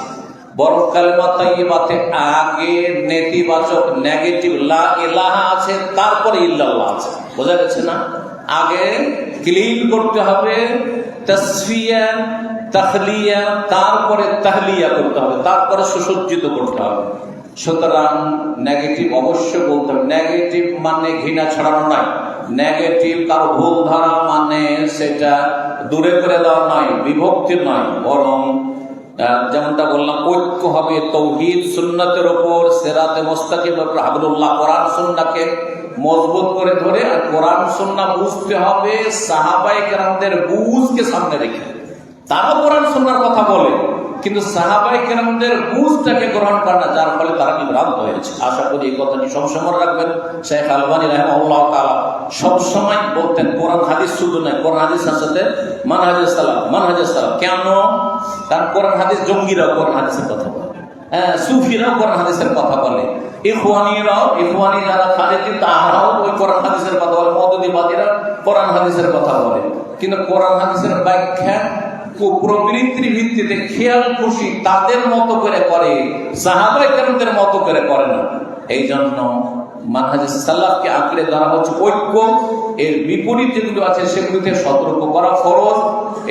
বরং কালেমা তাইয়্যিবাতে আগে নেতিবাচক নেগেটিভ লা ইলাহা আছে, তারপরে ইল্লাল্লাহ আছে। বোঝা গেছে না? আগে ক্লিন করতে হবে, তাসফিয়া তাখলিয়া, তারপরে তাহলিয়া করতে হবে, তারপরে সুসজ্জিত করতে হবে। সুতরাং নেগেটিভ অবশ্যই বলতে হবে। নেগেটিভ মানে ঘৃণা ছড়ানো নয়, নেগেটিভ কারো ভুল ধারা মানে সেটা দূরে করে দেওয়া নয়, বিভক্তি নয়, বরং যেমনটা বললাম ঐক্য হবে তাওহীদ সুন্নাতের উপর, সিরাতে মুস্তাকিমের উপর, হাবলুল্লাহ কোরআন সুন্নাহকে মজবুত করে ধরে। আর কোরআন সুন্নাহ বুঝতে হবে সাহাবায়ে কেরামদের বুঝকে সামনে রেখে। তারা কোরআন সুন্নাহর কথা বলে, কিন্তু সাহাবায়ে কেরামদের বুঝটাকে গ্রহণ করে না, যার ফলে তারা বিভ্রান্ত হয়েছে। আশা করি এই কথাটি সবসময় মনে রাখবেন। শেখ আলবানী রাহিমাহুল্লাহ তাআলা সবসময় বলতেন কোরআন হাদিস শুধু নয়, কোরআন হাদিসের সাথে মানহাজুস সালাফ, মানহাজুস সালাফ। কেন? কারণ কোরআন হাদিস জঙ্গিরাও কোরআন হাদিসের কথা বলে, সুফিরাও কোরআন হাদিসের কথা বলে, ইখওয়ানি যারা খালেদি তাহারাও ওই কোরআন হাদিসের কথা বলে, মওদুদিবাদীরা কোরআন হাদিসের কথা বলে। কিন্তু কোরআন হাদিসের ব্যাখ্যা প্রবৃত্তির ভিত্তিতে খেয়াল খুশি তাদের মতো করে করে, সাহাবায়ে কেরামদের মতো করে করে না। এই জন্য মানহাজে সালাফকে আঁকড়ে ধরা হচ্ছে ঐক্য। এর বিপরীত যেগুলো আছে সেগুলিতে সতর্ক করা ফরজ।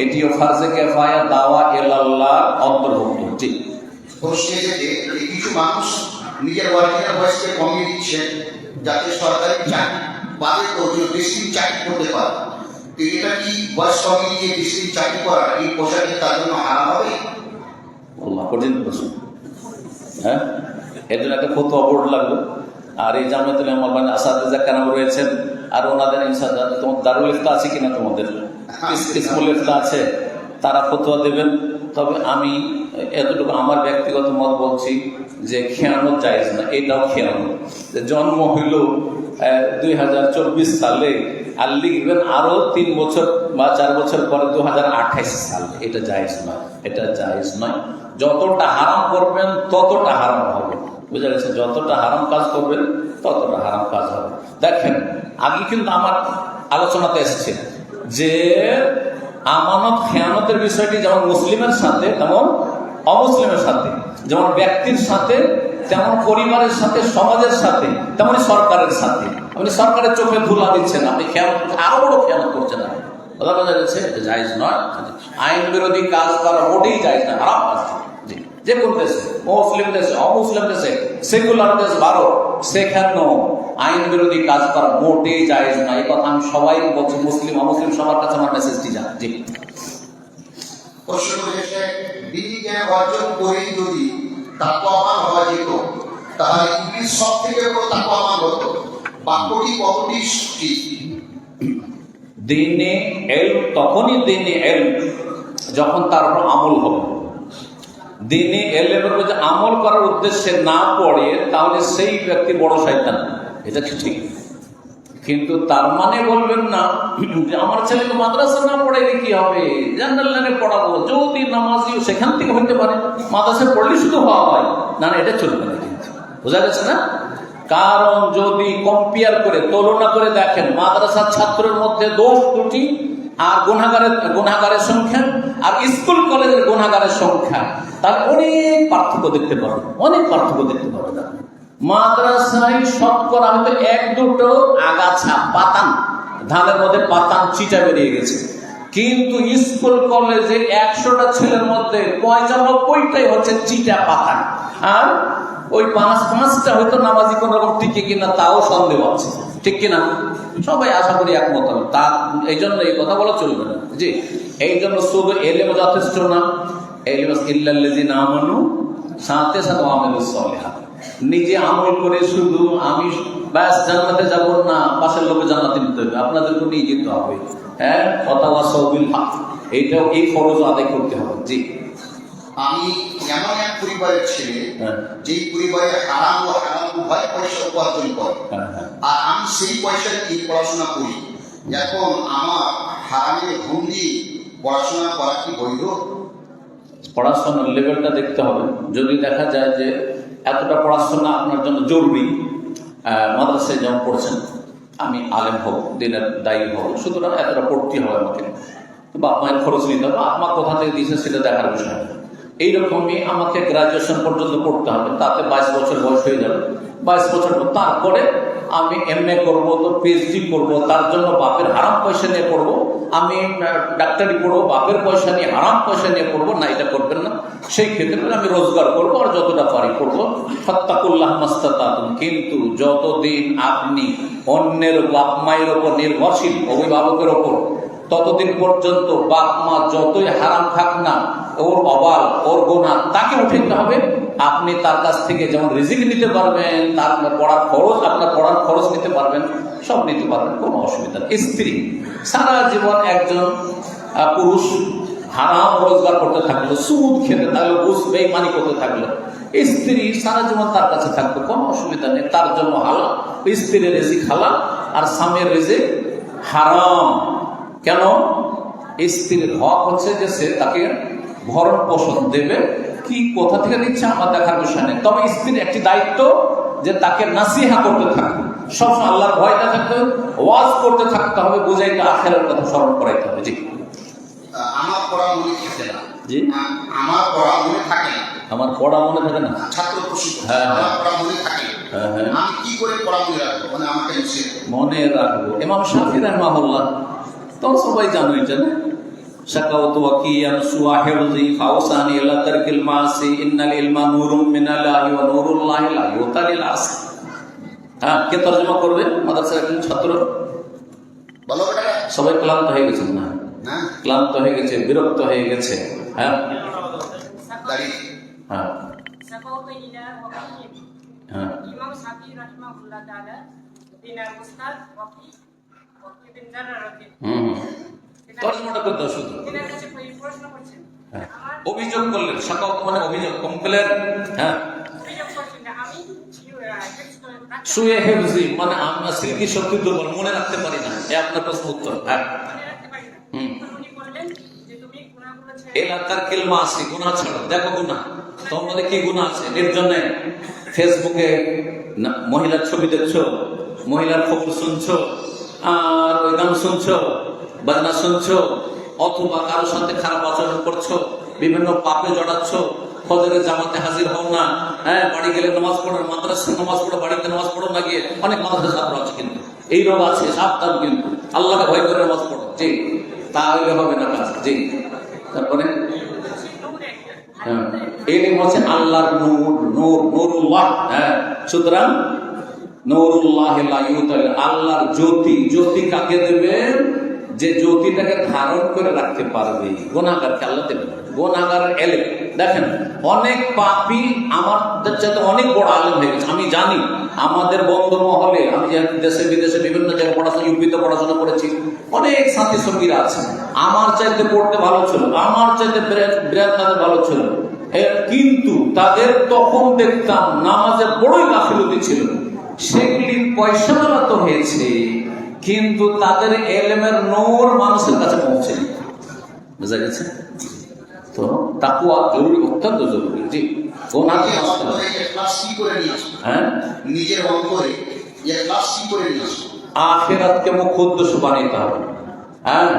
এটিও ফারজে কিফায়া, দাওয়া ইলাল্লাহ অন্তর্ভুক্ত। জি, প্রশ্নে যে কিছু মানুষ নিজের অরিজিনাল ভয়েসকে কমিয়ে দিচ্ছে যাতে সরকারি চাকরি পাবে, তো বেশি চাকরি করতে পারে। তো এটা কি বয়স কমিয়ে দিয়ে বেশি চাকরি করা এই পোশাকে তার জন্য হারাম হবে? আল্লাহ, কঠিন প্রশ্ন। হ্যাঁ, এর জন্য একটা ফতোয়া বোর্ড লাগবে। আর এই জামায়াতুল উলামা আসাতিজা কেরাম রয়েছেন, আর ওনাদের ইনশাআল্লাহ, তোমার দারুল ইফতা আছে কিনা, তোমাদের ইসমুল ইফতা আছে, তারা ফতোয়া দেবেন। তবে আমি এতটুকু আমার ব্যক্তিগত মত বলছি যে খেয়ানত জায়েজ না, এটাও খেয়ানত। জন্ম হইল 2024 সালে, আর লিখবেন আরো 3 বছর বা 4 বছর পরে 2028 সালে, এটা জায়েজ নয়, এটা জায়েজ নয়। যতটা হারাম করবেন ততটা হারাম হবে। বুঝা গেছে? যতটা হারাম কাজ করবেন ততটা হারাম কাজ হবে। দেখেন, আগে কিন্তু আমার আলোচনাতে এসেছে যে আমানত খেয়ানতের বিষয়টি যেমন মুসলিমের সাথে তেমন অমুসলিমের সাথে, যেমন ব্যক্তির সাথে তেমন পরিবারের সাথে, সমাজের সাথে, তেমনি সরকারের সাথে। আপনি সরকারের চোখে ধুলা দিচ্ছেন, আপনি খেয়াল আরো বড় খেয়াল করছেন। কথা বোঝা যাচ্ছে? জায়েজ নয়। আইন বিরোধী কাজ করা মোটেই জায়েজ না, হারাম কাজ। যে কোন দেশে, মুসলিম দেশে, অমুসলিম দেশে, সেকুলার দেশ ভারত, সেখানেও আইন বিরোধী কাজ করা মোটেই জায়েজ না। এই কথা আমি সবাই বলছি, মুসলিম অমুসলিম সবার কাছে আমার মেসেজটি যান। জি, প্রশ্ন করেছে, বিধি জ্ঞান অর্জন করে যদি তাকওয়াবান হওয়া যেত, তাহলে ইবলিস সব থেকে বড় তাকওয়াবান হতো। বাক্যটি কতটি ঠিক? দিনে ইলম তখনই দিনে ইলম যখন তার উপর আমল হবে। দিনে ইলমের উপর যে আমল করার উদ্দেশ্যে না পড়ে, তাহলে সেই ব্যক্তি বড় শয়তান। এটা ঠিক, কিন্তু তার মানে বলবেন না যে আমার ছেলেকে মাদ্রাসা না পড়াইলে কি হবে, জেনারেল লাইনে পড়াবো, যদি নামাজিও সেখান থেকে হইতে পারে, মাদ্রাসায় পড়লে শুধু হওয়া হয় না, এটা চলবে না। কিন্তু বোঝা গেছে না? কারণ যদি কম্পেয়ার করে, তুলনা করে দেখেন মাদ্রাসার ছাত্রের মধ্যে দোষ ত্রুটি আর গুনাহগারের সংখ্যা আর স্কুল কলেজের গুনাহগারের সংখ্যা, তার অনেক পার্থক্য দেখতে পারবেন, অনেক পার্থক্য দেখতে পারবেন। মাদ্রাসায় শতকরা হয়তো 1-2 আগাছা, পাতান, ধানের মধ্যে পাতান চিটা বেরিয়ে গেছে, কিন্তু স্কুল কলেজে 100টা ছেলের মধ্যে 95টাই হচ্ছে চিটা পাতান। আর ওই 5-5টা হয়তো নামাজি কোন রকম টিকে কিনা তাও সন্দেহ আছে, ঠিক কিনা? সবাই আশা করি একমত হবে। তা এই জন্য এই কথা বলা চলবে না। জি, এই জন্য শুধু এলেম যথেষ্ট না, এলেম ইল্লাল্লাযিনা আমানু, সাথে সাথে আমিলুস সালিহাত। নিজে আমল করে শুধু আমি ব্যাস জান্নাতে যাব না, পাশের লোকে জান্নাতে নিতে হবে, আপনাদেরকে নিয়ে যেতে হবে। হ্যাঁ, ওয়াতাওয়াসাউ বিল হক, এইটাও এই ফরজ আদায় করতে হবে। জি, আমি এমন এক পরিবারের ছেলে, যেই পরিবারে হারাম ও হালাল উভয় পয়সা উপার্জন করে, আর আমি সেই পয়সা দিয়ে পড়াশোনা করি। এখন আমার হারামের ঘুম দিয়ে পড়াশোনা করা কি বৈধ? পড়াশোনার লেভেলটা দেখতে হবে। যদি দেখা যায় যে এতটা পড়াশোনা আপনার জন্য জরুরি, মাদ্রাসায় যেমন পড়ছেন, আমি আলেম হব, দিনের দায়ী হব, সুতরাং এতটা পড়তে হবে আমাকে, বাপ মায়ের খরচ নিতে হবে, আপনার কোথা থেকে দিয়েছে সেটা দেখার বিষয়। এইরকমই আমাকে গ্রাজুয়েশন পর্যন্ত পড়তে হবে, তাতে 22 বছর বয়স হয়ে যাবে। 22 বছর তারপরে আমি MA করবো, তো PhD করবো, তার জন্য বাপের হারাম পয়সা নিয়ে পড়বো, আমি ডাক্তারি পড়বো, বাপের পয়সা নিয়ে, হারাম পয়সা নিয়ে পড়বো না, এটা করবেন না। সেই ক্ষেত্রে আমি রোজগার করবো আর যতটা পারি পড়বো, ফাত্তাকুল্লাহ মাস্তাতাতুম। কিন্তু যতদিন আপনি অন্যের বাপ মায়ের ওপর নির্ভরশীল, অভিভাবকের ওপর, ততদিন পর্যন্ত বাপ মা যতই হারাম খাক না, ওর অবাল, ওর গুনাহ তাকে উঠাইতে হবে। আপনি তার কাছ থেকে যেমন রিজিক নিতে পারবেন, তার পড়ার খরচ, আপনার পড়ার খরচ নিতে পারবেন, সব নিতে পারবেন, কোনো অসুবিধা নেই। স্ত্রী সারা জীবন একজন পুরুষ হারাম রোজগার করতে থাকলো, সুদ খেতে থাকলো, ঘুষ বেঈমানি করতে থাকলো, স্ত্রী সারা জীবন তার কাছে থাকবে, কোনো অসুবিধা নেই। তার জন্য হালাল, স্ত্রীর রিজিক হালাল আর স্বামীর রিজিক হারাম। কেন? স্ত্রীর হক হচ্ছে যে সে তাকে ভরণ পোষণ দেবে, কি কোথা থেকে দিচ্ছে আমার দেখার বিষয় নেই। তবে স্ত্রীর একটি দায়িত্ব যে তাকে নাসিহা করতে থাকবে, সবসময় আল্লাহর ভয়টা থাকতে হবে, ওয়াজ করতে থাকতে হবে, বুঝাইতে আখেরার কথা স্মরণ করাইতে হবে। জি, আমার পড়া মনে থাকে না। জি, আমার পড়া মনে থাকে না। আমার পড়া মনে থাকে না, ছাত্র প্রশিক্ষণ, হ্যাঁ, আমার পড়া মনে থাকে না। হ্যাঁ, আমি কি করে পড়া মনে রাখবো? মানে আমাকে মনে রাখবো। ইমাম শাফি রাহিমাহুল্লাহ, তো সবাই জানো এটা না, শাকাওতু ওয়াকিয়ান সুয়াহিরজি ফাওসানি ইলা তারকিল মাসি ইন্নাল ইলমা নূরুম মিনাল্লাহি ওয়া নূরুল্লাহি লা ইউতালিল আস। হ্যাঁ, কে তরজমা করবে? মাদ্রাসার একজন ছাত্র। বলো বেটা। সবাই ক্লান্ত হয়ে গেছেন না? না, ক্লান্ত হয়ে গেছে, বিরক্ত হয়ে গেছে। হ্যাঁ, দাঁড়িয়ে হ্যাঁ, শাকাওতু ইলা ওয়াকিয়ান, হ্যাঁ, ইমাম শাফি রাহিমাহুল্লাহ তাআলা দিনার উস্তাদ ওয়াকি বিন জাররাহ তরজমাটা করতে শুধু দিনার কাছে প্রশ্ন করছেন, হ্যাঁ, আমার অভিযোগ করলেন, শাকাওত মানে অভিযোগ, কমপ্লেন। হ্যাঁ, অভিযোগ করছেন যে আমি শুয়ে হেফজি মানে আমরা স্মৃতি শক্তি দুর্বল, মনে রাখতে পারি না, এ আপনার প্রশ্ন উত্তর। হ্যাঁ, মনে রাখতে পারি না। উনি বললেন যে তুমি গুনাহগুলো ছেড়ে এলাকার কেলমা আছে, গুনাহ ছাড়ো। দেখো গুনাহ, তোমার মধ্যে কি গুনাহ আছে? নির্জনে ফেসবুকে মহিলার ছবি দেখছো, মহিলার খবর শুনছো, আর ওই গান শুনছো, বাজনা শুনছো, অথবা কারোর সাথে খারাপ আচরণ করছো, বিভিন্ন পাপে জড়াচ্ছ, ফজরের জামাতে হাজির হও না, হ্যাঁ বাড়ি গেলে নামাজ পড়ো, মাদ্রাসায় নামাজ পড়ো, বাড়িতে নামাজ পড়ো না গিয়ে, অনেক মাদ্রাসা ছাত্র আছে কিন্তু এই রোগ আছে, সাবধান কিন্তু আল্লাহকে ভয় করে নামাজ পড়ো। জি, তাহলে হবে না কাজ। জি, তারপরে এলিম হচ্ছে আল্লাহর নূর, নূর নূরুল্লাহ। হ্যাঁ, সুতরাং নূরুল্লাহ আল্লাহর জ্যোতি। জ্যোতি কাকে দেবেন? যে জ্যোতিটাকে ধারণ করে রাখতে পারবে। গুনাহগারকে আল্লাহ দেবেন গুনাহগারের এলেম। দেখেন অনেক পাপী আমাদের চাইতে অনেক বড় আলেম হয়ে গেছে। আমি জানি আমাদের বন্ধু মহলে, আমি যে দেশে বিদেশে বিভিন্ন জায়গায় পড়াশোনা, ইউপিতে পড়াশোনা করেছি, অনেক সাথী সঙ্গীরা আছে আমার চাইতে পড়তে ভালো ছিল, আমার চাইতে ব্রেন তাদের ভালো ছিল, কিন্তু তাদের তখন দেখতাম নামাজে বড়ই গাফিলতি ছিল। সেগুলি পয়সাওয়ালা তো হয়েছে, কিন্তু তাদের এলেমের নূর মানুষের কাছে পৌঁছেনি। বুঝা গেছে? তো তাকওয়া জরুরি, অত্যন্ত জরুরি। জি, হ্যাঁ, নিজের অন্তরে ইখলাস কি করে নিয়ে আসবো? আখিরাতকে মুখ্য উদ্দেশ্য বানাইতে হবে। হ্যাঁ,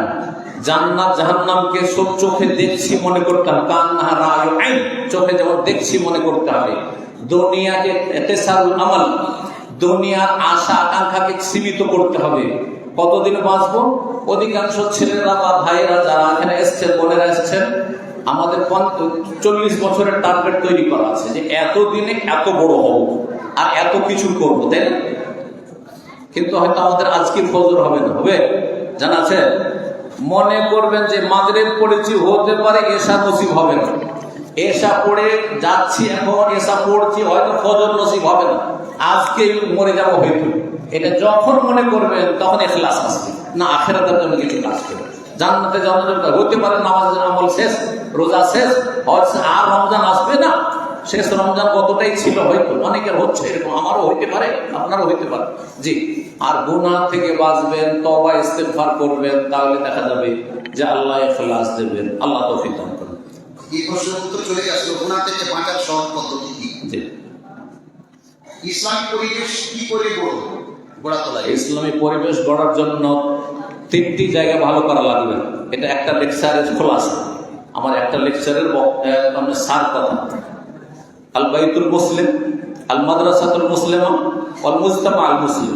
জান্নাত জাহান্নামকে সব চোখে দেখছি মনে করতে হবে, কান্নাহা রায়ু আইন, চোখে যেমন দেখছি মনে করতে হবে। দুনিয়াকে ইতিসারুল আমাল, দুনিয়ার আশা আকাঙ্ক্ষাকে সীমিত করতে হবে। কতদিন বাঁচবো? অধিকাংশ ছেলেরা বা ভাইয়েরা যারা এখানে এসছেন, বোনেরা এসছেন, আমাদের 40 বছরের টার্গেট তৈরি করা আছে যে এতদিনে এত বড় হব আর এত কিছু করবো, তাই না? কিন্তু হয়তো আমাদের আজকে ফজর হবে না, হবে জানা আছে? মনে করবেন যে মাগরিব পড়েছি, হতে পারে এশা নসিব হবে না, এশা পড়ে যাচ্ছি, এখন এশা পড়ছি, হয়তো ফজর নসিব হবে না, আজকে মরে যাবো হয়তো। এটা যখন মনে করবেন তখন ইখলাস আসবে না, আখিরাতের জন্য কিছু কাজ করবে, জান্নাতে যাওয়ার জন্য হতে পারে নামাজের আমল শেষ, রোজা শেষ, আর রমজান আসবে না। শেষ রমজান কতটাই ছিল, হয়তো অনেকের হচ্ছে, এরকম আমারও হইতে পারে, আপনারও হইতে পারে। জি, আর গুনাহ থেকে বাঁচবেন, তওবা ইস্তেগফার করবেন, তাহলে দেখা যাবে যে আল্লাহ ইখলাস দেবেন। আল্লাহ তৌফিক দান করুন। এই প্রশ্নের উত্তর চলে আসলো, গুনাহ থেকে বাঁচার সহজ পদ্ধতি কি? জি, ইসলামিক পরিবেশ কি করে গড়া তোলা যায়? ইসলামী পরিবেশ গড়ার জন্য 3টি জায়গা ভালো করা লাগবে। এটা একটা লেকচারের খোলাসা, আমার একটা লেকচারের সার কথা। আল বাইতুল মুসলিম, আল মাদ্রাসাতুল মুসলিমা, আল মুজতামা আল মুসলিম,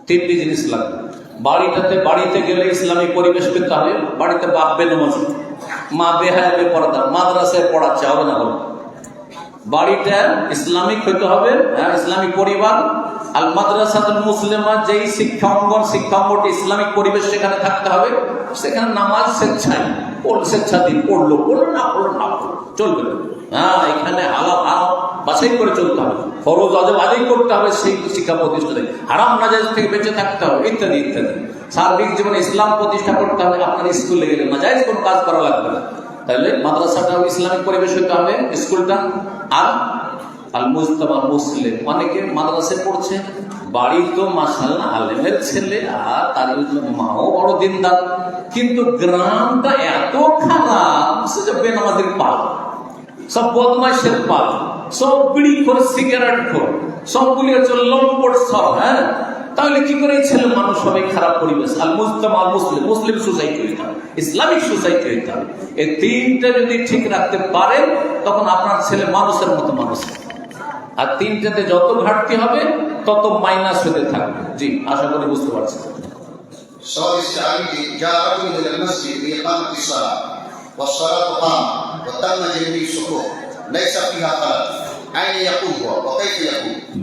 3টি জিনিস লাগবে। বাড়িতে গেলে ইসলামিক পরিবেশ পেতে হবে। বাড়িতে বাপ বেনামাজি, মা বেহায়া বেপরদা, মাদ্রাসায় পড়াচ্ছে, হবে না? হলো বাড়িটা ইসলামিক হইতে হবে, ইসলামিক পরিবার। আল মাদ্রাসাতুল মুসলিমা, যেই শিক্ষা অঙ্গন, শিক্ষা অঙ্গনটি ইসলামিক পরিবেশ, সেখানে থাকতে হবে। সেখানে নামাজ স্বেচ্ছায় স্বেচ্ছাধীন, পড়লো না পড়লো না পড়লো চলবে না। হ্যাঁ, এখানে হালাল হারাম বাছাই করে চলতে হবে, ফরজ ওয়াজিব আদায় করতে হবে সেই শিক্ষা প্রতিষ্ঠানে, হারাম নাজায়েজ থেকে বেঁচে থাকতে হবে, ইত্যাদি ইত্যাদি। সার্বিক জীবনে ইসলাম প্রতিষ্ঠা করতে হবে। আপনার স্কুলে গেলে নাজায়েজ কোনো কাজ করা লাগবে না। তাহলে মাদ্রাসাটাও ইসলামিক পরিবেশ হইতে হবে, স্কুলটা। আর আল মুজতামা মুসলিম, অনেকে মাদ্রাসায় পড়ছে, বাড়ি তো মাশাআল্লাহ আলেমের ছেলে, আর তার মাও বড় দিনদার, কিন্তু গ্রামটা এত খারাপ, সে বেনামাজির পাল, সব বদমাইশের পাল, সব বিড়ি খোর, সিগারেট খোর, সবগুলি হচ্ছে লম্পট সব। হ্যাঁ, তাহলে কি করে ছেলে মানুষ সবাই খারাপ পরিবেশ? আল মুজতামা আল মুসলিম, মুসলিম সোসাইটি হইতে হবে, ইসলামিক সোসাইটি হইতে হবে। এই 3টা যদি ঠিক রাখতে পারেন, তখন আপনার ছেলে মানুষের মতো মানুষ। আর 3টাতে যত ঘাটতি হবে তত মাইনাস হতে থাকবে। জি, আশা করি বুঝতে পারছেন।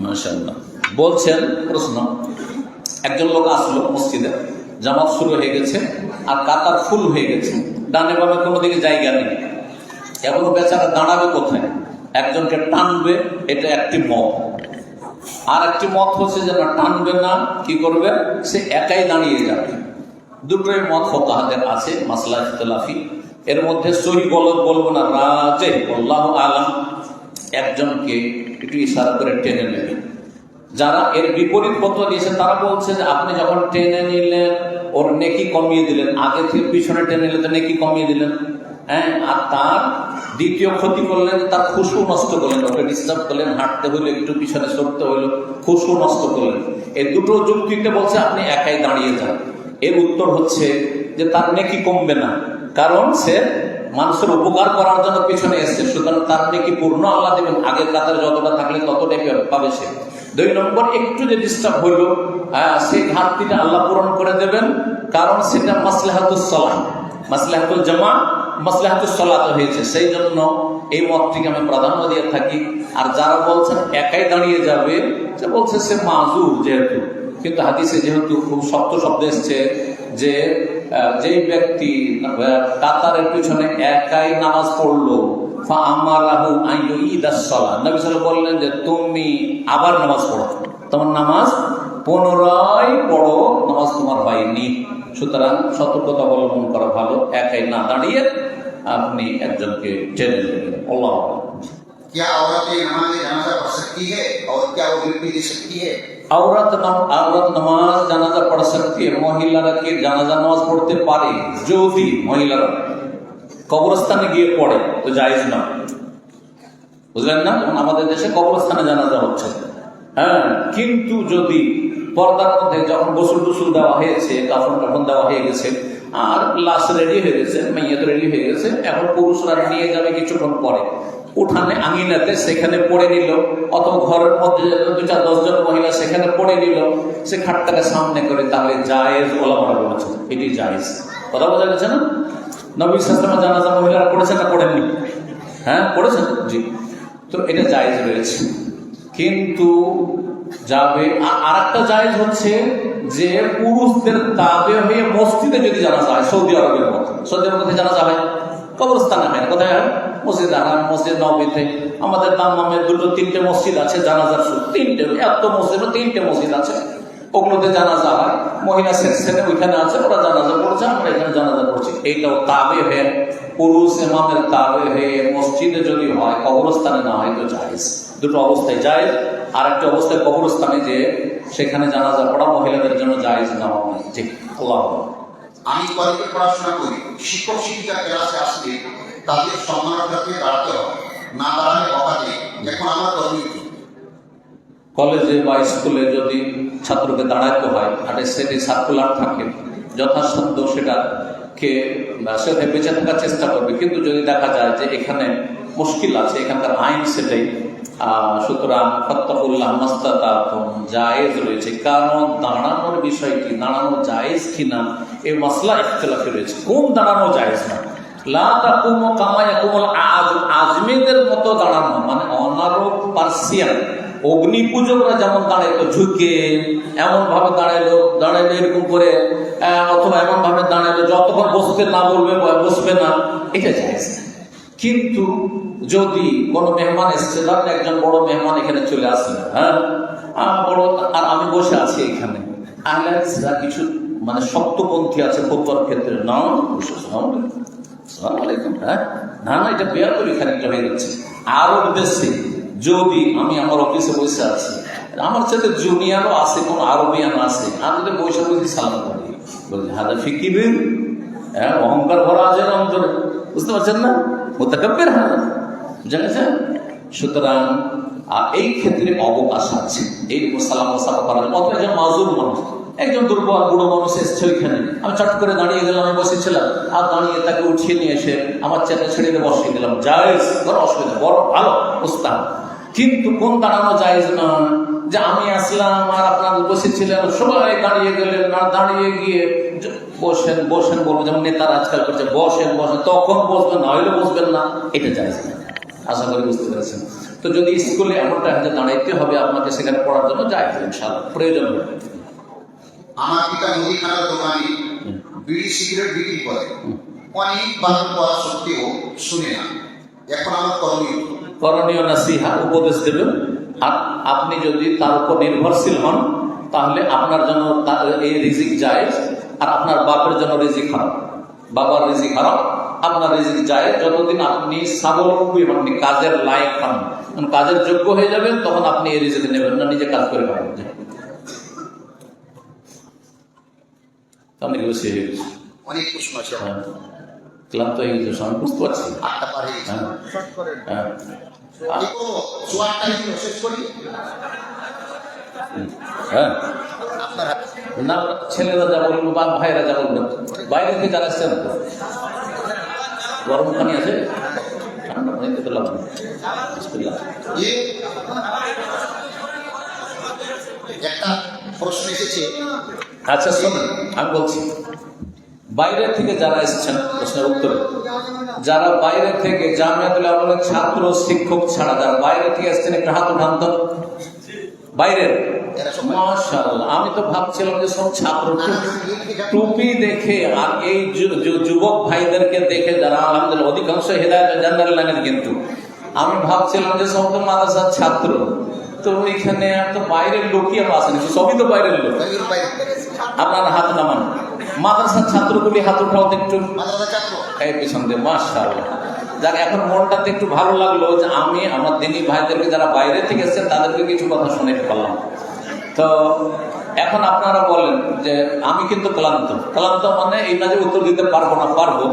মাশাআল্লাহ। বলছেন প্রশ্ন, একজন লোক আসলো মসজিদে, জামাত শুরু হয়ে গেছে আর কাতার ফুল হয়ে গেছে, ডানে বামে কোনো দিকে জায়গা নেই, এখনো বেচারা দাঁড়াবে কোথায়? একজনকে টানবে, এটা একটি মত। আর একটি মত হচ্ছে যে না, টানবে না, কি করবে? সে একাই দাঁড়িয়ে যাবে। দুটোই মত ফুকাহাদের আছে, মাসলা ইখতিলাফি। এর মধ্যে সহি বলবো না, রাজে আল্লাহু আলাম, একজনকে একটু ইশারা করে টেনে নেবেন। যারা এর বিপরীত ফতোয়া দিয়েছে তারা বলছে যে আপনি যখন টেনে নিলেন ওর নেকি কমিয়ে দিলেন, আগে থেকে পিছনে টেনে নিলে তো নেকি কমিয়ে দিলেন। হ্যাঁ, আর তার দ্বিতীয় ক্ষতি করলেন, তার খুশু নষ্ট করলেন, ওকে ডিস্টার্ব করলেন, হাঁটতে হইলো, একটু পিছনে সরতে হইলো, খুশু নষ্ট করলেন। এই দুটো যুক্তিতে বলছে আপনি একাই দাঁড়িয়ে যান। এর উত্তর হচ্ছে যে তার নেকি কমবে না, কারণ সে মানুষের উপকার করার জন্য পিছনে এসছে, সুতরাং তার কি পূর্ণ আল্লাহ দেবেন, আগের কাতারে যতটা থাকলে ততটাই পাবে সে। 2 নম্বর, একটু যে ডিস্টার্ব হইলো সেই ঘাটতিটা আল্লাহ পূরণ করে দেবেন, কারণ সেটা মাসলাহাতুস সালাহ, মাসলাহাতুল জামা, মাসলাহাতুস সালাত হয়েছে। সেই জন্য এই মতটিকে আমি প্রাধান্য দিয়ে থাকি। আর যারা বলছেন একাই দাঁড়িয়ে যাবে, সে বলছে সে মাজুর যেহেতু, কিন্তু হাদিসে যেহেতু খুব শক্ত শব্দ এসছে যে যেই ব্যক্তি কাতারের পিছনে একাই নামাজ পড়লো, নবী সাল্লাল্লাহু বললেন যে তুমি আবার নামাজ পড়ো, তোমার নামাজ পুনরায় পড়ো, নামাজ তোমার হয়নি। সুতরাং সতর্কতা অবলম্বন করা ভালো, একাই না দাঁড়িয়ে আপনি একজনকে টেনে নেবেন। আল্লাহ क्या औरतें नमाज जनाजा पढ़ सकती है और क्या वो गिरती दे सकती है? औरत নামাজ জানাজা পড়া सकती है, মহিলারা কি জানাজা নামাজ পড়তে পারে যদি মহিলারা কবরস্থানে গিয়ে পড়ে তো জায়েজ না, বুঝলেন না? যেমন আমাদের দেশে কবরস্থানে জানাজা হচ্ছে, হ্যাঁ, কিন্তু যদি পর্দার মধ্যে যখন গোসল টুসুল দেওয়া হয়েছে, কাফন টাফন দেওয়া হয়ে গেছে, আর লাশ রেডি হয়ে গেছে, মেয়েত রেডি হয়ে গেছে, এখন পুরুষরা নিয়ে যাবে কিছুক্ষণ পরে উঠানে আঙিনাতে, সেখানে পড়ে নিল, অথবা ঘরের মধ্যে 2-4-10 জন মহিলা সেখানে পড়ে নিল, সে খাটটাকে সামনে করে, তাহলে জায়েজ ওলামারা বলেছে এটি জায়েজ। কথা বোঝা গেছে না? নবী সাল্লাল্লাহু জানাজা মহিলারা পড়েছেন না পড়েননি? হ্যাঁ, পড়েছেন, জি। তো এটা জায়েজ রয়েছে, কিন্তু যাবে। আর একটা জায়েজ হচ্ছে যে পুরুষদের তাবে হয়ে মসজিদে যদি জানাজা হয়, সৌদি আরবের মতো, সৌদি আরবের মধ্যে জানাজা হয়, কবরস্থানে হয় না, কোথায় হয়? মসজিদ হারাম, মসজিদ নববীতে। আমাদের দাম্মামে 2-3টে মসজিদ আছে জানাজার, 3টে, এত মসজিদ, 3টে মসজিদ আছে, ওগুলোতে জানাজা হয়। মহিলা সেকশনে ওইখানে আছে, ওরা জানাজা পড়ছে, আমরা এখানে জানাজা পড়ছি। এইটাও তাবে হয়ে, পুরুষ ইমামের তাবে হয়ে মসজিদে যদি হয়, কবরস্থানে না হয় তো জায়েজ। দুটো অবস্থায় জায়েজ। আর একটা অবস্থায় কবরস্থানে যে সেখানে জানাজা পড়া মহিলাদের জন্য জায়েজ না হয়। ঠিক, আল্লাহ। আমি কলেজে পড়াশোনা করি, শিক্ষক শিক্ষিকা ক্লাসে আসলে তাদের সম্মানটাকে দাঁড়াতে হবে, না দাঁড়ালে অবাধে। এখন আমার করণীয় কি? কলেজে বা স্কুলে যদি ছাত্রকে দাঁড়াতে হয়, আর সেটি সার্কুলার থাকে, যথাসাধ্য সেটাকে সেটা বেঁচে থাকার চেষ্টা করবে। কিন্তু যদি দেখা যায় যে এখানে মুশকিল আছে, এখানকার আইন সেটাই, সুতরাং ফাত্তাকুল্লাহ মাস্তাতাতুম জায়েজ রয়েছে। কারণ দাঁড়ানোর বিষয়টি, দাঁড়ানো জায়েজ কিনা এই মাসলা ইখতিলাফি রয়েছে। কোন দাঁড়ানো জায়েজ না? লা তাকুমু কামা ইয়াকুমুল আজমিদের মতো দাঁড়ানো, মানে অনারব পার্সিয়ান অগ্নি পূজকরা যেমন দাঁড়াইতো ঝুঁকে, এমন ভাবে দাঁড়াইলো এরকম করে, অথবা এমন ভাবে দাঁড়াইলো যতক্ষণ বসতে না বলবে বসবে না, এটা জায়েজ। কিন্তু যদি কোনো মেহমান এসছে, ধরেন একজন বড় মেহমান এখানে চলে আসলেন, হ্যাঁ, বড়, আর আমি বসে আছি এখানে, আহলাদিসরা কিছু মানে শক্তপন্থী আছে ফতোয়ার ক্ষেত্রে, না হ্যাঁ, না এটা বেয়ার করে খানিকটা হয়ে যাচ্ছে। আরব দেশে যদি আমি আমার অফিসে বসে আছি, আমার সাথে জুনিয়রও আছে, কোন আরবিয়ান আছে, আমি যদি বসে বসে সালাম করি, বলি হাদা ফিকিবেন, হ্যাঁ, অহংকার ভরা আছে অন্তরে, বুঝতে পারছেন না? মুতাকাব্বির হাদা, জানেন? সুতরাং এই ক্ষেত্রে অবকাশ আছে, এই সালাম করার মতো। একজন মাজুর মানুষ, একজন দুর্বল বুড়ো মানুষ এসছে ওইখানে, আমি চট করে দাঁড়িয়ে গেলাম, আমি বসেছিলাম, আর দাঁড়িয়ে তাকে উঠিয়ে নিয়ে এসে আমার চেয়ারে ছেড়ে দিয়ে বসিয়ে দিলাম, জায়েজ, বড় অসুবিধা, বড় ভালো উস্তাদ। কিন্তু কোন দাঁড়ানো জায়েজ না যে আমি আসলাম আর আপনার বসেছিলেন, সবাই দাঁড়িয়ে গেলেন, আর দাঁড়িয়ে গিয়ে বসেন বসেন বলবো, যেমন নেতারা আজকাল করছে, বসেন বসেন, তখন বসবেন না হইলে বসবেন না, এটা জায়েজ না। আশা করি বুঝতে পেরেছেন। তো যদি স্কুলে এমনটা হাতে দাঁড়াইতে হবে আপনাকে সেখানে পড়ার জন্য জায়েজ, ইনশাআল্লাহ প্রয়োজন হবে। আমার পিতা মুদিখানার দোকানে বিড়ি সিগারেট বিক্রি করে, অনেক বারণ করা সত্ত্বেও শুনে না। এখন আমার করণীয় নাসিহা, উপদেশ দেবেন। আর আপনি যদি তার উপর নির্ভরশীল হন, তাহলে আপনার জন্য এই রিজিক জায়েজ, আর আপনার বাপের জন্য রিজিক হারাম। বাবার রিজিক হারাম, আপনার রিজিক জায়েজ। যতদিন আপনি স্বাবলম্বী হননি, কাজের লায়ক হন, কাজের যোগ্য হয়ে যাবেন, তখন আপনি এই রিজিক নেবেন না, নিজে কাজ করে পাবেন। অনেক বেশি হয়ে গেছে, অনেক প্রশ্ন আছে, ক্লান্ত হয়ে গেছে, আমি বুঝতে পারছি। হ্যাঁ, না ছেলেরা যা বলবো বা ভাইরা যা বলবেন, বাইরে থেকে যারা আসছেন গরম পানি আছে? ঠান্ডা পানিতে তো লাগবে। বিসমিল্লাহ। একটা প্রশ্ন এসেছে, আচ্ছা শোনেন, আমি বলছি, বাইরে থেকে যারা এসেছেন প্রশ্নের উত্তরে, যারা বাইরে থেকে জামিয়াতুল আলমের ছাত্র শিক্ষক ছাড়া যারা বাইরে থেকে এসেছেন একটু হাত উঠান তো। বাইরের মাশাআল্লাহ, আমি তো ভাবছিলাম যে সব ছাত্র টুপি দেখে আর এই যুবক ভাইদেরকে দেখে যারা আলহামদুলিল্লাহ অধিকাংশ হেদায়েত জান্নাতুল লাইনের, কিন্তু আমি ভাবছিলাম যে সব তো মাদ্রাসার ছাত্র, তো এখানে তো বাইরের লোকই আর আসেনি, সবই তো বাইরের লোক। আপনার হাত নামান, মাদ্রাসার ছাত্রগুলি হাত উঠাও একটু, এই পিছন দিয়ে। মাশাআল্লাহ, যাক এখন মনটাতে একটু ভালো লাগলো যে আমি আমার দিনী ভাইদেরকে যারা বাইরে থেকে এসেছেন তাদেরকে কিছু কথা শুনে পারলাম। তো এখন আপনারা বলেন যে আমি কিন্তু ক্লান্ত মানে এই না যে উত্তর দিতে পারবো না, পারবো,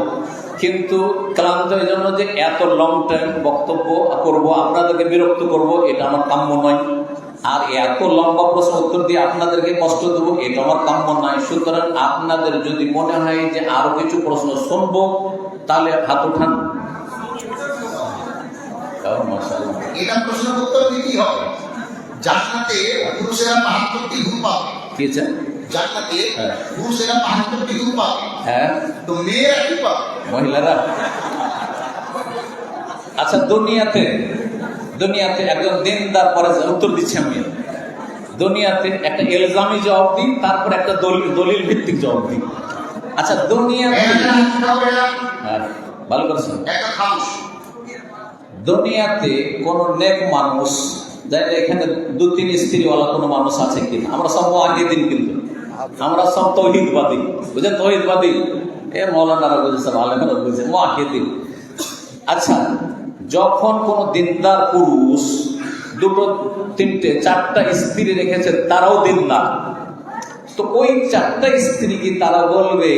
কিন্তু ক্লান্ত এই জন্য যে এত লং টাইম বক্তব্য করব, আপনাদেরকে বিরক্ত করব, এটা আমার কাম্য নয়। আর এত লম্বা প্রশ্ন উত্তর দিয়ে আপনাদেরকে কষ্ট দেবো, এটা আমার কাম্য নয়। সুতরাং আপনাদের যদি মনে হয় যে আরো কিছু প্রশ্ন শুনবো, তাহলে হাত উঠান। এটা প্রশ্নের উত্তর দিতেই হবে। জান্নাতে পুরুষেরা ৭২টি ঘুম পাবে। কি আছে? জান্নাতে পুরুষেরা ৭২টি ঘুম পাবে, হ্যাঁ, তো মেয়েরা কি পাবে? মহিলারা। আচ্ছা, দুনিয়াতে একজন দিনদার পরে উত্তর দিচ্ছি আমি, দুনিয়াতে একটা ইলজামি জবাব দিই, তারপর একটা দলিল ভিত্তিক জবাব দিই। আচ্ছা, দুনিয়াতে, হ্যাঁ ভালো করেছেন, দুনিয়াতে কোন নেক মানুষ, যাই এখানে ২-৩ স্ত্রীওয়ালা কোনো মানুষ আছে কিনা? আমরা সব মুআহিদিন, কিন্তু আমরা সব তৌহিদবাদী, বুঝলেন? তৌহিদবাদী মৌলানারা বুঝেছে, আলেমরা বুঝেছে, মুআহিদিন। আচ্ছা, যখন কোন দিনদার পুরুষ ২, ৩, ৪টা স্ত্রী রেখেছে, তারাও দিনদার, তো ওই ৪টা স্ত্রী কি তারা বলবে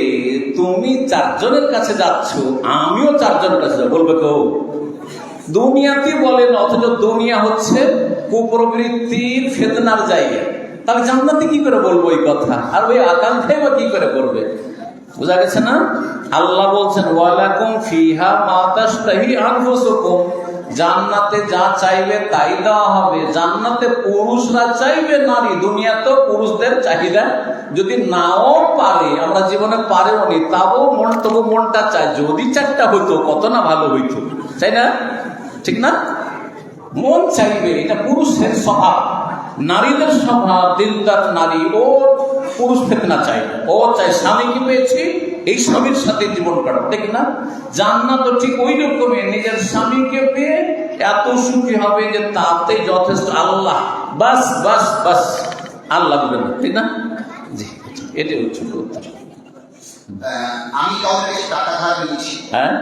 তুমি ৪ জনের কাছে যাচ্ছ, আমিও ৪ জনের কাছে যাব? বলবে কেউ? দুনিয়াতে বলেন, অথচ দুনিয়া হচ্ছে কুপ্রবৃত্তির ফিতনার জায়গা। তাহলে জান্নাতে কি করে বলবো এই কথা? আর ওই আকাঙ্ক্ষাই বা কি করে করবে? বুঝা গেছে না? আল্লাহ বলছেন ওয়ালাকুম ফিহা মা তাশতাহি আনফুসুকুম, জান্নাতে যা চাইবে তাই দেওয়া হবে। জান্নাতে পুরুষরা চাইবে নারী, দুনিয়াতেও পুরুষদের চাহিদা যদি নাও পারে, আমরা জীবনে পারেও নি, তবু মনটা চায় যদি 4টা হইতো কত না ভালো হইতো, তাই না? ঠিক না? মন চাইবে, এটা পুরুষের স্বভাব। নারীদের স্বভাব, দিনদার নারী ও পুরুষ ফিতনা চাই, ও চাই স্বামীকে পেয়েছি এই স্বামীর সাথে জীবন কাটাবো, ঠিক না? জান্নাত তো ঠিক ওই রকমই, নিজের স্বামীকে পেয়ে এত সুখী হবে যে তাতে যথেষ্ট। আল্লাহ বাস বাস বাস, আল্লাহ বলবেন, ঠিক না? জি, এটাই হচ্ছে উত্তর। আমি কারোর কাছে টাকা ধার নিয়েছি, হ্যাঁ,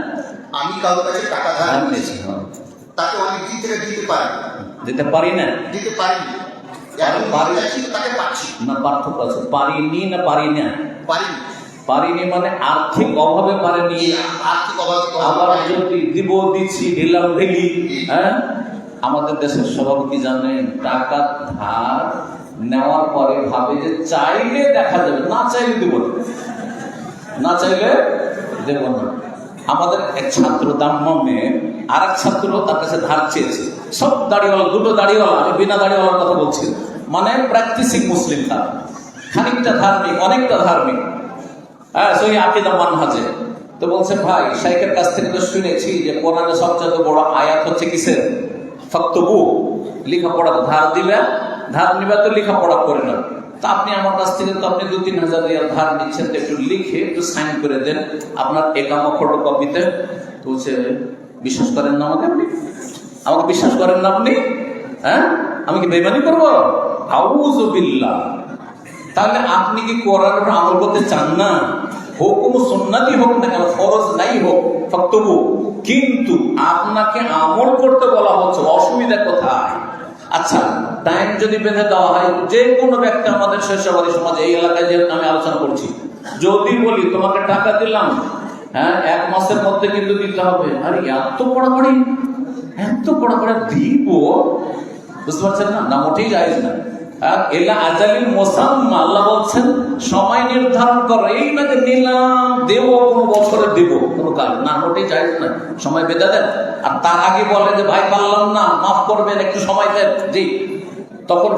আমি কারোর কাছে টাকা ধার নিয়েছি, হ্যাঁ, তাকে অনেক দিন থেকে দিতে পারি, দিতে পারি না, দিতে পারিনি, এখন পাচ্ছি, তাকে পাচ্ছি না। পার্থক্য আছে, পারিনি না পারি না? পারিনি, পারিনি মানে আর্থিক অভাবে পারেনি। আর্থিক অভাবে আবার যদি দিচ্ছি ঢিলাম ঢিলি। হ্যাঁ, আমাদের দেশের স্বভাব কি জানেন? টাকা ধার নেওয়ার পরে ভাবে যে চাইলে দেখা যাবে, না চাইলে দেব না, না চাইলে দেব না। আমাদের এক ছাত্র দাম্মামে আর এক ছাত্র তার কাছে ধার চেয়েছে, সব দাড়িওয়ালা, 2টো দাড়িওয়ালা, আমি বিনা দাড়িওয়ালার কথা বলছি, মানে প্র্যাকটিসিং মুসলিম, তার খানিকটা ধার্মিক, অনেকটা ধার্মিক, হ্যাঁ, সহি আকীদা মানহাজে। তো বলছে ভাই, শাইখের কাছ থেকে তো শুনেছি যে কোরআনের সবচেয়ে বড় আয়াত হচ্ছে কিসের? ফাকতুবু, লেখাপড়া। ধার দিবে, ধার নিবে তো লেখাপড়া করে না। তা আপনি আমার কাছ থেকে তো আপনি 2-3 হাজার রিয়াল ধার নিচ্ছেন, তো একটু লিখে একটু সাইন করে দেন আপনার একামা ফটোকপিতে। তো বলছে বিশ্বাস করেন না আমাকে? আমাকে বিশ্বাস করেন না আপনি? হ্যাঁ, আমি কি বেঈমানি করবো? আউযু বিল্লাহ। তাহলে আপনি কি কোরআনের আমল করতে চান না? হুকুম সুন্নাতি হোক না কেন, ফরজ নাই হোক, ফাকতুবু, কিন্তু আপনাকে আমল করতে বলা হচ্ছে, অসুবিধা কোথায়? আচ্ছা, টাইম যদি বেঁধে দেওয়া হয়, যে কোনো ব্যক্তি আমাদের শেষবাদী সমাজে, এই এলাকায় যে আমি আলোচনা করছি, যদি বলি তোমাকে টাকা দিলাম, হ্যাঁ 1 মাসের মধ্যে কিন্তু দিতে হবে, আরে এত পড়াপড়ি দিব, বুঝতে পারছেন না? না, মোটেই জায়েজ না। এলা আজালিল মুসাম্মা, আল্লাহ বলছেন সময় নির্ধারণ করো। এই না যে নিলাম দেব কোনো বছরে দেব, কোনো কাজ না, ওটাই চাই না, সময় বেঁধে দেন। আর তার আগে বলে যে ভাই পারলাম না, মাফ করবেন, একটু সময় দেন, জি, তখন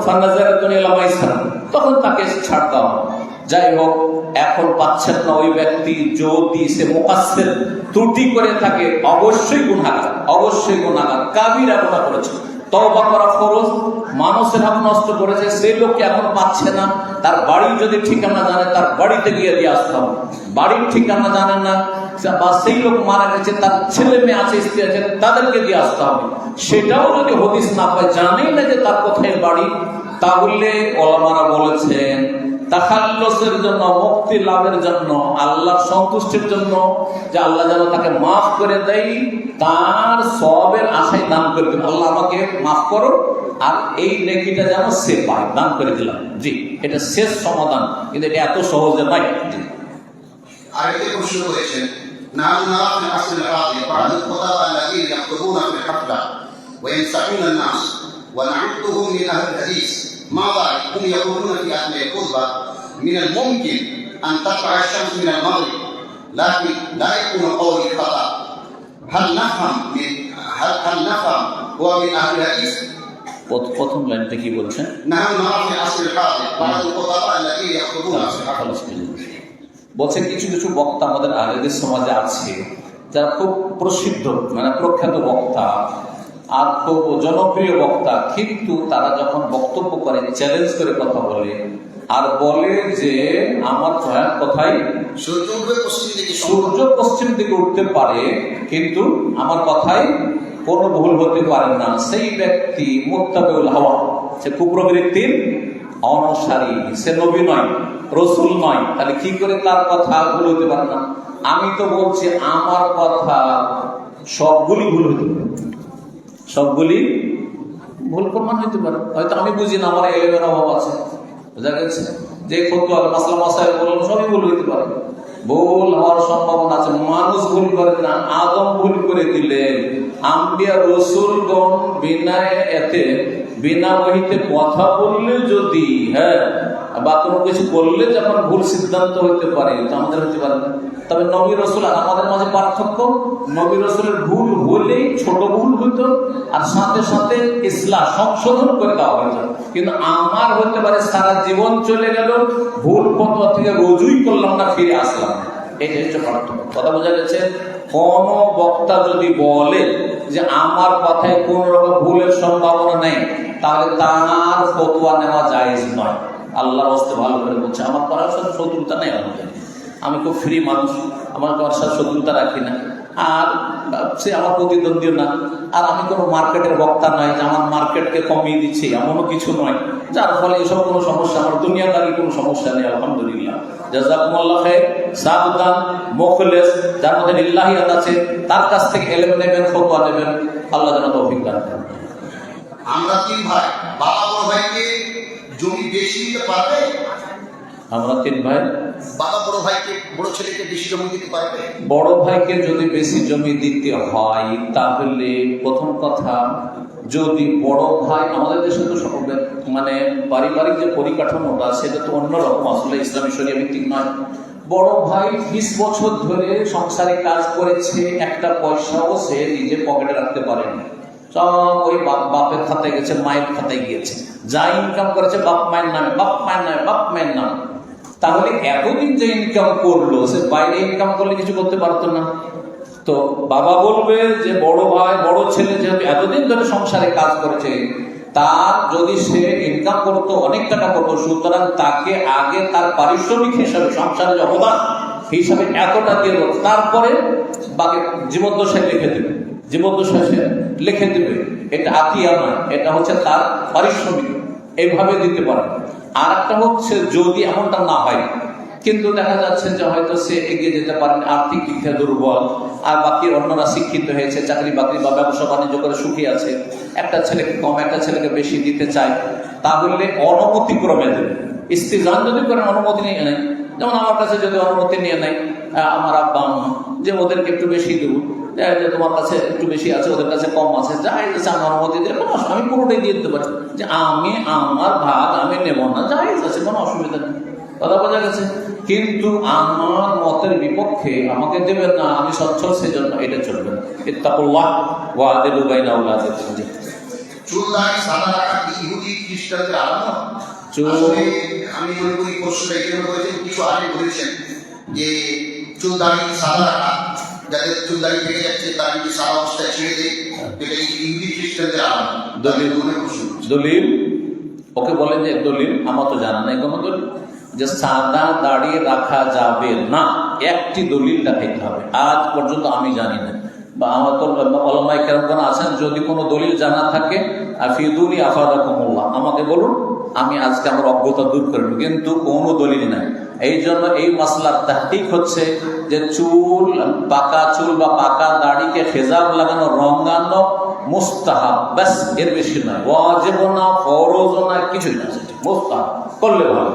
তখন তাকে ছাড় দেওয়া হবে। যাই হোক, এখন পাচ্ছেন না ওই ব্যক্তি, যদি সে মুকাসসির ত্রুটি করে থাকে অবশ্যই গুনাহগার, অবশ্যই গুনাহগার, কাবিরা গুনাহ করেছে, তওবা করা ফরজ। মানুষের হক নষ্ট করেছে, সেই লোককে এখন পাচ্ছে না, তার বাড়ির যদি ঠিকানা জানে তার বাড়িতে গিয়ে দিয়ে আসতে হবে। বাড়ির ঠিকানা জানেন না বা সেই লোক মারা গেছে, তার ছেলে মেয়ে আছে, স্ত্রী আছে, তাদেরকে দিয়ে আসতে হবে। সেটাও যদি হদিস না পায়, জানেই না যে তার কোথায় বাড়ি, তাহলে ওলামারা বলেছেন তাখাল্লুসের জন্য, মুক্তি লাভের জন্য, আল্লাহর সন্তুষ্টির জন্য, যে আল্লাহ যেন তাকে মাফ করে দেয়, তার সওয়াবের আশায় দান করে দিন, আল্লাহ আমাকে মাফ করো আর এই নেকিটা যেন সে পায়, দান করে দিলাম। জি, এটা শেষ সমাধান, কিন্তু এটা এত সহজে নয়। জি, আরেকটি প্রশ্ন করেছেন, نحن نرى في العصر الحاضر بعض الخطباء الذين يخطبون في الحفلة وينصحون الناس ونعدهم من أهل الحديث، ماذا هم يقولون في أثناء الخطبة؟ من الممكن أن تطلع الشمس من المغرب، لكن لا يكون قولي خطأ. هل نفهم هو من أهل الحديث؟ প্রথম লাইনটা কি বলছেন? نحن نرى في العصر الحاضر بعض الخطباء الذين يخطبون في الحفلة। বলছে কিছু কিছু বক্তা আমাদের আলেদের সমাজে আছে যারা খুব প্রসিদ্ধ, মানে প্রখ্যাত বক্তা আর খুব জনপ্রিয় বক্তা, কিন্তু তারা যখন বক্তব্য করে চ্যালেঞ্জ করে কথা বলে আর বলে যে আমার কথাই সূর্য পশ্চিম দিকে উঠতে পারে, কিন্তু আমার কথায় কোনো ভুল হতে পারে না, সেই ব্যক্তি মুত্তাবিউল হাওয়া, সে কুপ্রবৃত্তির অনুসারী, সে নবী নয়, রসুল নয়। তাহলে কি করে তার কথা ভুল হতে পারে না? আমি তো বলছি আমার কথা সবগুলি ভুল হতে পারে, সবগুলি ভুল প্রমাণ হতে পারে। হয়তো আমি বুঝি না, আমার এলেমের অভাব আছে, বোঝা গেছে, যে ফতোয়া মাসলা মাসাইল বললাম সবই ভুল হতে পারে, ভুল হওয়ার সম্ভাবনা আছে। মানুষ ভুল করে না, আদম ভুল করে দিলেন, আম্বিয়া রসুলগণ বিনা এতে বিনা বহিতে কথা বললে যদি বা কোনো কিছু বললে যখন ভুল সিদ্ধান্ত হইতে পারে, তো আমাদের হতে পারে না। তবে নবী রসুল আর আমাদের মাঝে পার্থক্য, নবী রসুলের ভুল হলেই ছোট ভুল হইতো আর সাথে সাথে ইসলাহ সংশোধন করে দেওয়া হইতো, কিন্তু আমার হতে পারে সারা জীবন চলে গেল, ভুল ফতোয়া থেকে রুজুই করলাম না, ফিরে আসলাম না। এইটা হচ্ছে পার্থক্য। কথা বোঝা গেছে? কোন বক্তা যদি বলে যে আমার কথায় কোন রকম ভুলের সম্ভাবনা নেই, তাহলে তার ফতোয়া নেওয়া জায়েজ নয়। আল্লাহর রাস্তে ভালো করে বলছে, আমার কারোর সাথে শত্রুতা নেই, আমি খুব ফ্রি মানুষ, আমার কারোর সাথে শত্রুতা রাখি না, আর সে আমার প্রতিদ্বন্দ্বী না, আর আমি কোনো মার্কেটের বক্তা নয় যে আমার মার্কেটকে কমিয়ে দিচ্ছি, এমনও কিছু নয়, যার ফলে এসব কোনো সমস্যা, আমার দুনিয়াদারি কোনো সমস্যা নেই, আলহামদুলিল্লাহ। জাযাকুমুল্লাহ খায়র। সাবধান, মুখলেস, যার মধ্যে লিল্লাহিয়াত আছে, তার কাছ থেকে ইলম নেবেন, ফতোয়া নেবেন, আল্লাহ যেন তৌফিক দান করেন। আমরা তিন ভাই, বাবা বড় ভাইকে জমি বেশি দিতে পারবে? আমরা তিন ভাই, বাবা বড় ভাইকে, বড় ছেলেকে বেশি জমি দিতে পারবে? বড় ভাইকে যদি বেশি জমি দিতে হয়, তাহলে প্রথম কথা, যদি বড় ভাই, আমাদের দেশে তো মানে পারিবারিক যে পরিকাঠামোটা সেটা তো অন্যরকম, আসলে ইসলামী শরিয়া ভিত্তিক নয়। বড় ভাই 20 বছর ধরে সংসারে কাজ করেছে, একটা পয়সাও সে নিজে পকেটে রাখতে পারেনি, সব ওই বাপের খাতায় গেছে, মায়ের খাতায় গিয়েছে, যা ইনকাম করেছে বাপ মায়ের নামে, বাপ মায়ের নামে, বাপ মায়ের নামে। তাহলে এতদিন যে ইনকাম করলো, সে বাইরে ইনকাম করলে কিছু করতে পারতো না। তো বাবা বলবে যে বড় ভাই, বড় ছেলে যেহেতু এতদিন ধরে সংসারে কাজ করেছে, তার যদি সে ইনকাম করতো, অনেক টাকা করতো, সুতরাং তাকে আগে তার পারিশ্রমিক হিসাবে, সংসারের অবদান হিসাবে এতটা দিয়ে, তারপরে বাকি জীবদ্দশায় লিখে দেবে, জীবদ্দশায় সে লিখে দেবে। এটা আতিয়া নয়, এটা হচ্ছে তার পারিশ্রমিক, এইভাবে দিতে পারে। আর একটা হচ্ছে যদি এমনটা না হয়, কিন্তু দেখা যাচ্ছে যে হয়তো সে এগিয়ে যেতে পারেন, আর্থিক দিক থেকে দুর্বল, আর বাকি অন্যরা শিক্ষিত হয়েছে, চাকরি বাকরি বা ব্যবসা বাণিজ্য করে সুখী আছে, একটা ছেলেকে কম, একটা ছেলেকে বেশি দিতে চায়, তাহলে অনুমতি ক্রমে দেবে। ইস্তিজান যদি করেন, অনুমতি নিয়ে নেয়, যেমন আমার কাছে যদি অনুমতি নিয়ে নেয় আমার আব্বা আম্মা যে ওদেরকে একটু বেশি দেবো, যে তোমার কাছে একটু বেশি আছে, ওদের কাছে কম আছে, যাই আছে আমার অনুমতি দিলে কোনো আমি পুরোটাই দিয়ে দিতে পারি, যে আমি আমার ভাগ আমি নেব না, যাই আছে কোনো অসুবিধা নেই, কথা বোঝা গেছে। কিন্তু আমার মতের বিপক্ষে আমাকে দেবেন না, আমি সচ্ছল, সেই জন্য এটা চলবে না। ইত্তাকুল্লাহ ওয়া আদিলু বাইনা আওলাদিকুম। চুল দাড়ি সাদা রাখা কি ইহুদি খ্রিস্টানদের আলাদা? আসলে আমি মনে করি প্রশ্নটা এই জন্য করেছেন, কিছু আগে বলেছেন যে চুল দাড়ি সাদা রাখা, যাদের চুল দাড়ি পেকে যাচ্ছে তার যদি সাদা অবস্থায় ছেড়ে দেয়, এটা ইহুদি খ্রিস্টানদের আলাদা। দলিল ওকে বলেন যে দলিল, আমার তো জানা নাই কোনো দলিল যে সাদা দাড়ি রাখা যাবে না, একটি দলিল দেখাইতে হবে। আজ পর্যন্ত আমি জানি না, বা আমার তো ওলামায়ে কেরাম আছেন, যদি কোনো দলিল জানা থাকে আফিদুনি আফাদাকুমুল্লাহ, আমাকে বলুন, আমি আজকে আমার অজ্ঞতা দূর করে নেব, কিন্তু কোনো দলিল নাই। এই জন্য এই মাসলার তাহকিক হচ্ছে যে চুল, পাকা চুল বা পাকা দাড়িকে খেজাব লাগানো, রঙানো মুস্তাহাব, ব্যাস, এর বেশি নয়, ওয়াজিব না, ফরজ না, কিছুই না, মুস্তাহাব করলে ভালো।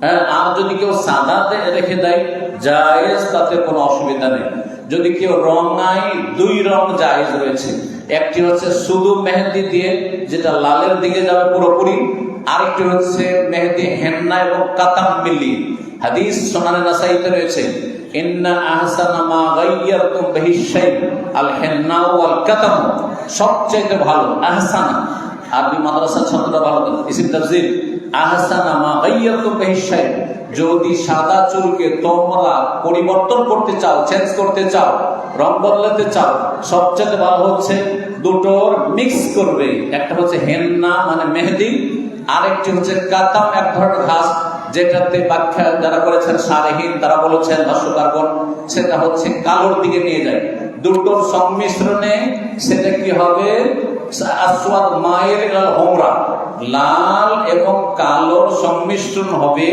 হ্যাঁ, আর যদি কেউ সাদা রেখে দেয় জায়েজ, তাতে কোনো অসুবিধা নেই। যদি কেউ রঙায়, দুই রং জায়েজ রয়েছে, একটি হচ্ছে শুধু মেহেদি দিয়ে, যেটা লালের দিকে যাবে পুরোপুরি, আরেকটি হচ্ছে মেহেদি হেন্না এবং কাতাম মিলিয়ে। হাদিস সুনানে নাসাইতে রয়েছে, ইন্না আহসানা মা গায়্যারতুম বিহি শাই আল হেন্না ওয়াল কাতাম, সবচেয়ে ভালো আহসানা, আরবি মাদ্রাসার ছাত্ররা ভালো করে ইসিম তাফসীর, আহসানা মা গায়্যারতুম বিহি শাই, যদি সাদা চুলকে তোমরা পরিবর্তন করতে চাও, চেঞ্জ করতে চাও, রং বদলাতে চাও, সবচেয়ে ভালো হচ্ছে দুটোর মিক্স করবে। একটা হচ্ছে হেন্না মানে মেহেদি, আরেকটি হচ্ছে কাতাম, এক ধরনের ঘাস, যেটাতে ব্যাখ্যা যারা করেছেন সারেহীন তারা বলেছেন, ভাষ্যকারগণ, সেটা হচ্ছে কালোর দিকে নিয়ে যায়। দুটোর সংমিশ্রণে সেটা কি হবে, আসওয়াদ মাইল ইলাল হুমরা, লাল এবং কালোর সংমিশ্রণ হবে,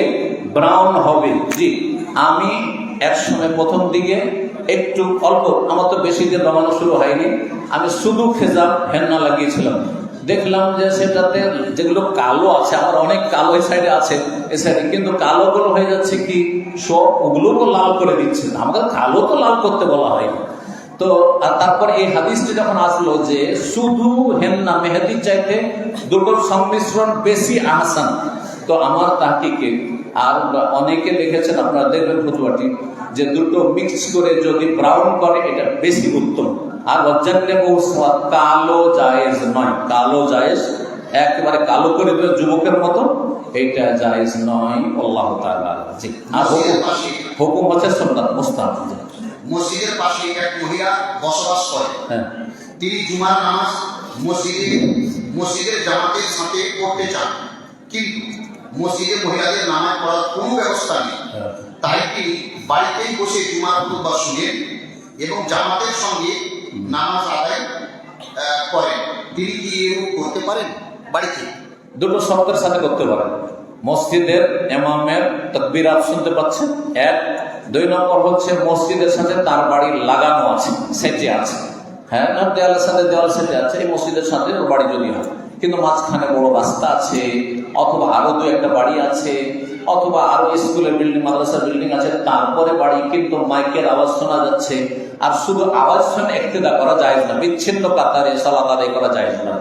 ব্রাউন হবে। জি, আমি একসময় প্রথম দিকে একটু অল্প, আমার তো বেশি দিন রমানো শুরু হয়নি, আমি শুধু খেজাব হেন্না লাগিয়েছিলাম। দেখলাম যে সেটাতে যেগুলো কালো আছে, আমার অনেক কালো এই সাইডে আছে, এই সাইডে, কিন্তু কালো গুলো হয়ে যাচ্ছে কি সব ওগুলোকে লাল করে দিচ্ছে, আমাদের কালো তো লাল করতে বলা হয়নি। তো আর তারপর এই হাদিসটি যখন আসলো যে শুধু হেন্না মেহেদি চাইতে দুটোর সংমিশ্রণ বেশি আহসান, তো আমার তাহকিকে আর অনেকে লিখেছেন, আপনারা দেখবেন ফতোয়াটি, যে দুটো মিক্স করে যদি ব্রাউন করে এটা বেশি উত্তম। আর কালো জায়েজ নয়, কালো জায়েজ একেবারে কালো করে দেবে যুবকের মতো, এইটা জায়েজ নয়। আল্লাহু তাআলা জি। আর হুকুম হচ্ছে সুন্নাত মুস্তাহাব। মসজিদের পাশে এক মহিলা বসবাস করে, তিনি জুমার নামাজ মসজিদের জামাতের সাথে পড়তে চান, কিন্তু মসজিদে মহিলাদের নামাজ পড়ার কোনো ব্যবস্থা নেই, তাই তিনি বাড়িতেই বসে জুমার খুতবা শুনেন এবং জামাতের সঙ্গে নামাজ আদায় করেন। তিনি কি এরকম করতে পারেন বাড়িতে? দুটো শর্তের সাথে করতে পারেন। মসজিদের ইমামের তাকবীরাত শুনতে পাচ্ছেন, এক। দুই নম্বর হচ্ছে মসজিদের সাথে তার বাড়ি লাগানো আছে, সেটে আছে, হ্যাঁ, দেওয়ালের সাথে দেওয়াল সেটে আছে, এই মসজিদের সাথে ওর বাড়ি যদি হয়, কিন্তু মাঝখানে বড় রাস্তা আছে, অথবা আরো দু একটা বাড়ি আছে, অথবা আরো স্কুলের বিল্ডিং, মাদ্রাসার বিল্ডিং আছে, তারপরে বাড়ি, কিন্তু মাইকের আওয়াজ শোনা যাচ্ছে, আর শুধু আওয়াজ শুনে ইক্তেদা করা যায় না, বিচ্ছিন্ন কাতারে সালাত আদায় করা যায় না।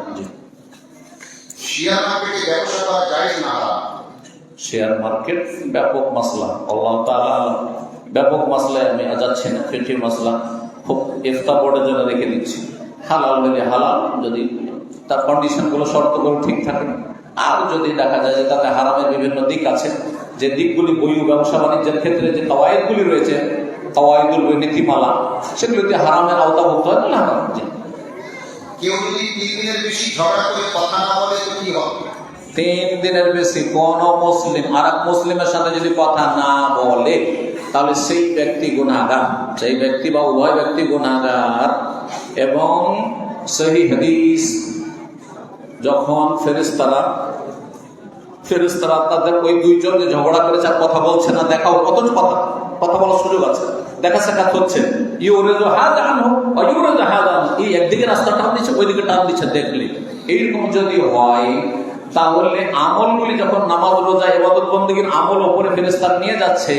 শেয়ার মার্কেটে ব্যবসা করা যায় না? শেয়ার মার্কেট ব্যাপক মাসলা, আল্লাহ তাআলা ব্যাপক মাসলায় আমি যাচ্ছি না, ফিকহি মাসলা খুব ইফতা বোর্ডের জন্য রেখে দিচ্ছি। হালাল হলে হালাল, যদি তার কন্ডিশনগুলো শর্তগুলো ঠিক থাকে, আর যদি দেখা যায় যে তাতে হারামের বিভিন্ন দিক আছে, যে দিকগুলি বৈধ ব্যবসা বাণিজ্যের ক্ষেত্রে যে কাওয়ায়েদগুলি রয়েছে, কাওয়ায়েদুল নীতিমালা, সেগুলিতে হারামের আওতাভুক্ত হয়, তাহলে হারাম। কেউ যদি 3 দিনের বেশি ঝগড়া করে কথা না বলে তো কি হবে? 3 দিনের বেশি কোন মুসলিম আর এক মুসলিমের সাথে যদি কথা না বলে, তাহলে সেই ব্যক্তি গুনাহগার, সেই ব্যক্তি বা উভয় ব্যক্তি গুনাহগার। এবং সহিহ হাদিস, যখন ফেরেশতারা তাদের ওই দুইজন যে ঝগড়া করেছে আর কথা বলছে না, দেখাও কত কথা বলার সুযোগ আছে, দেখা সাক্ষাৎ হচ্ছে, এই একদিকে রাস্তা টান দিচ্ছে, ওইদিকে টান দিচ্ছে, দেখলে এইরকম যদি হয়, তাহলে আমলগুলি যখন নামাজ রোজা ইবাদত বন্দেগীর আমল ওপরে ফেরেশতারা নিয়ে যাচ্ছে,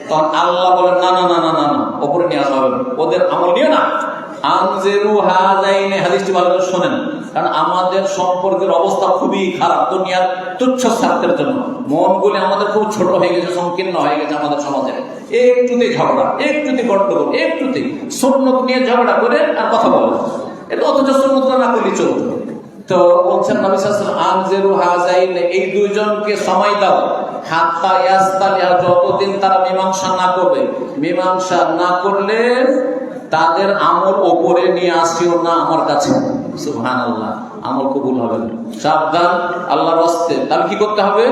তখন আল্লাহ বলেন না না না না না না, ওপরে নিয়ে আসা হবে, ওদের আমল নিয়ে না, আনজেরু হাযাইনি, হাদিসটি ভালো করে শোনেন, কারণ আমাদের সম্পর্কের অবস্থা খুবই খারাপ দুনিয়ার তুচ্ছ স্বার্থের জন্য। মনগুলি আমাদের খুব ছোট হয়ে গেছে, সংকীর্ণ হয়ে গেছে আমাদের সমাজে। একটুতেই ঝগড়া, একটুতেই গন্ডগোল, একটুতেই সুন্নত নিয়ে ঝগড়া করে আর কথা বলে, এটা অথচ সুন্নত না করলে চলবে। তো বলছেন নবী সাল্লাল্লাহু আলাইহি ওয়াসাল্লাম, আনজেরু হাযাইনি, এই দুইজনকে সময় দাও, হাত্তা ইয়াস্তালিহা, যতদিন তারা মীমাংসা না করবে। মীমাংসা না করলে তাদের আমল ওপরে নিয়ে আসিও না আমার কাছে। সুবহানাল্লাহ, আমল কবুল হবে না, সাবধান আল্লাহর রাস্তে। তাহলে কি করতে হবে?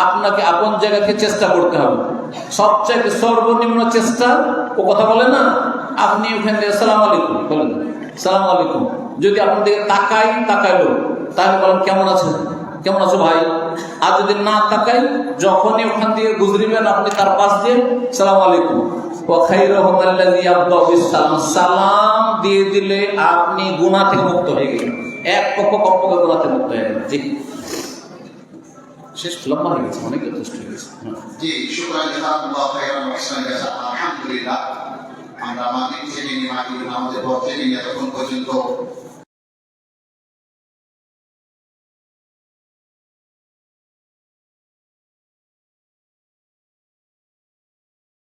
আপনাকে আপন জায়গাকে চেষ্টা করতে হবে, সবচাইতে সর্বনিম্ন চেষ্টা। ও কথা বলে না, আপনি ওখান থেকে আসসালামু আলাইকুম বলেন, আসসালামু আলাইকুম। যদি আপনার দিকে তাকাইলো, তাহলে বলেন কেমন আছেন, কেমন আছো ভাই। আর যদি না তাকাই, যখনই ওখান থেকে গুজরিবেন আপনি তার পাশ দিয়ে আসসালামু আলাইকুম। সালাম দিয়ে দিলে আপনি গুনাহ থেকে মুক্ত হয়ে গেলেন, এক পক্ষ কমপক্ষে গুনাহ থেকে মুক্ত হয়ে গেলেন। জি, শেষ, লম্বা হয়ে গেছে, অনেক যথেষ্ট হয়ে গেছে। জি, শুকরান জাযাকুল্লাহ খাইরান ওয়া আহসানা জাযা। আলহামদুলিল্লাহ, আমরা মাগরিব থেকে নিয়ে আমাদের পর থেকে নিয়ে তখন পর্যন্ত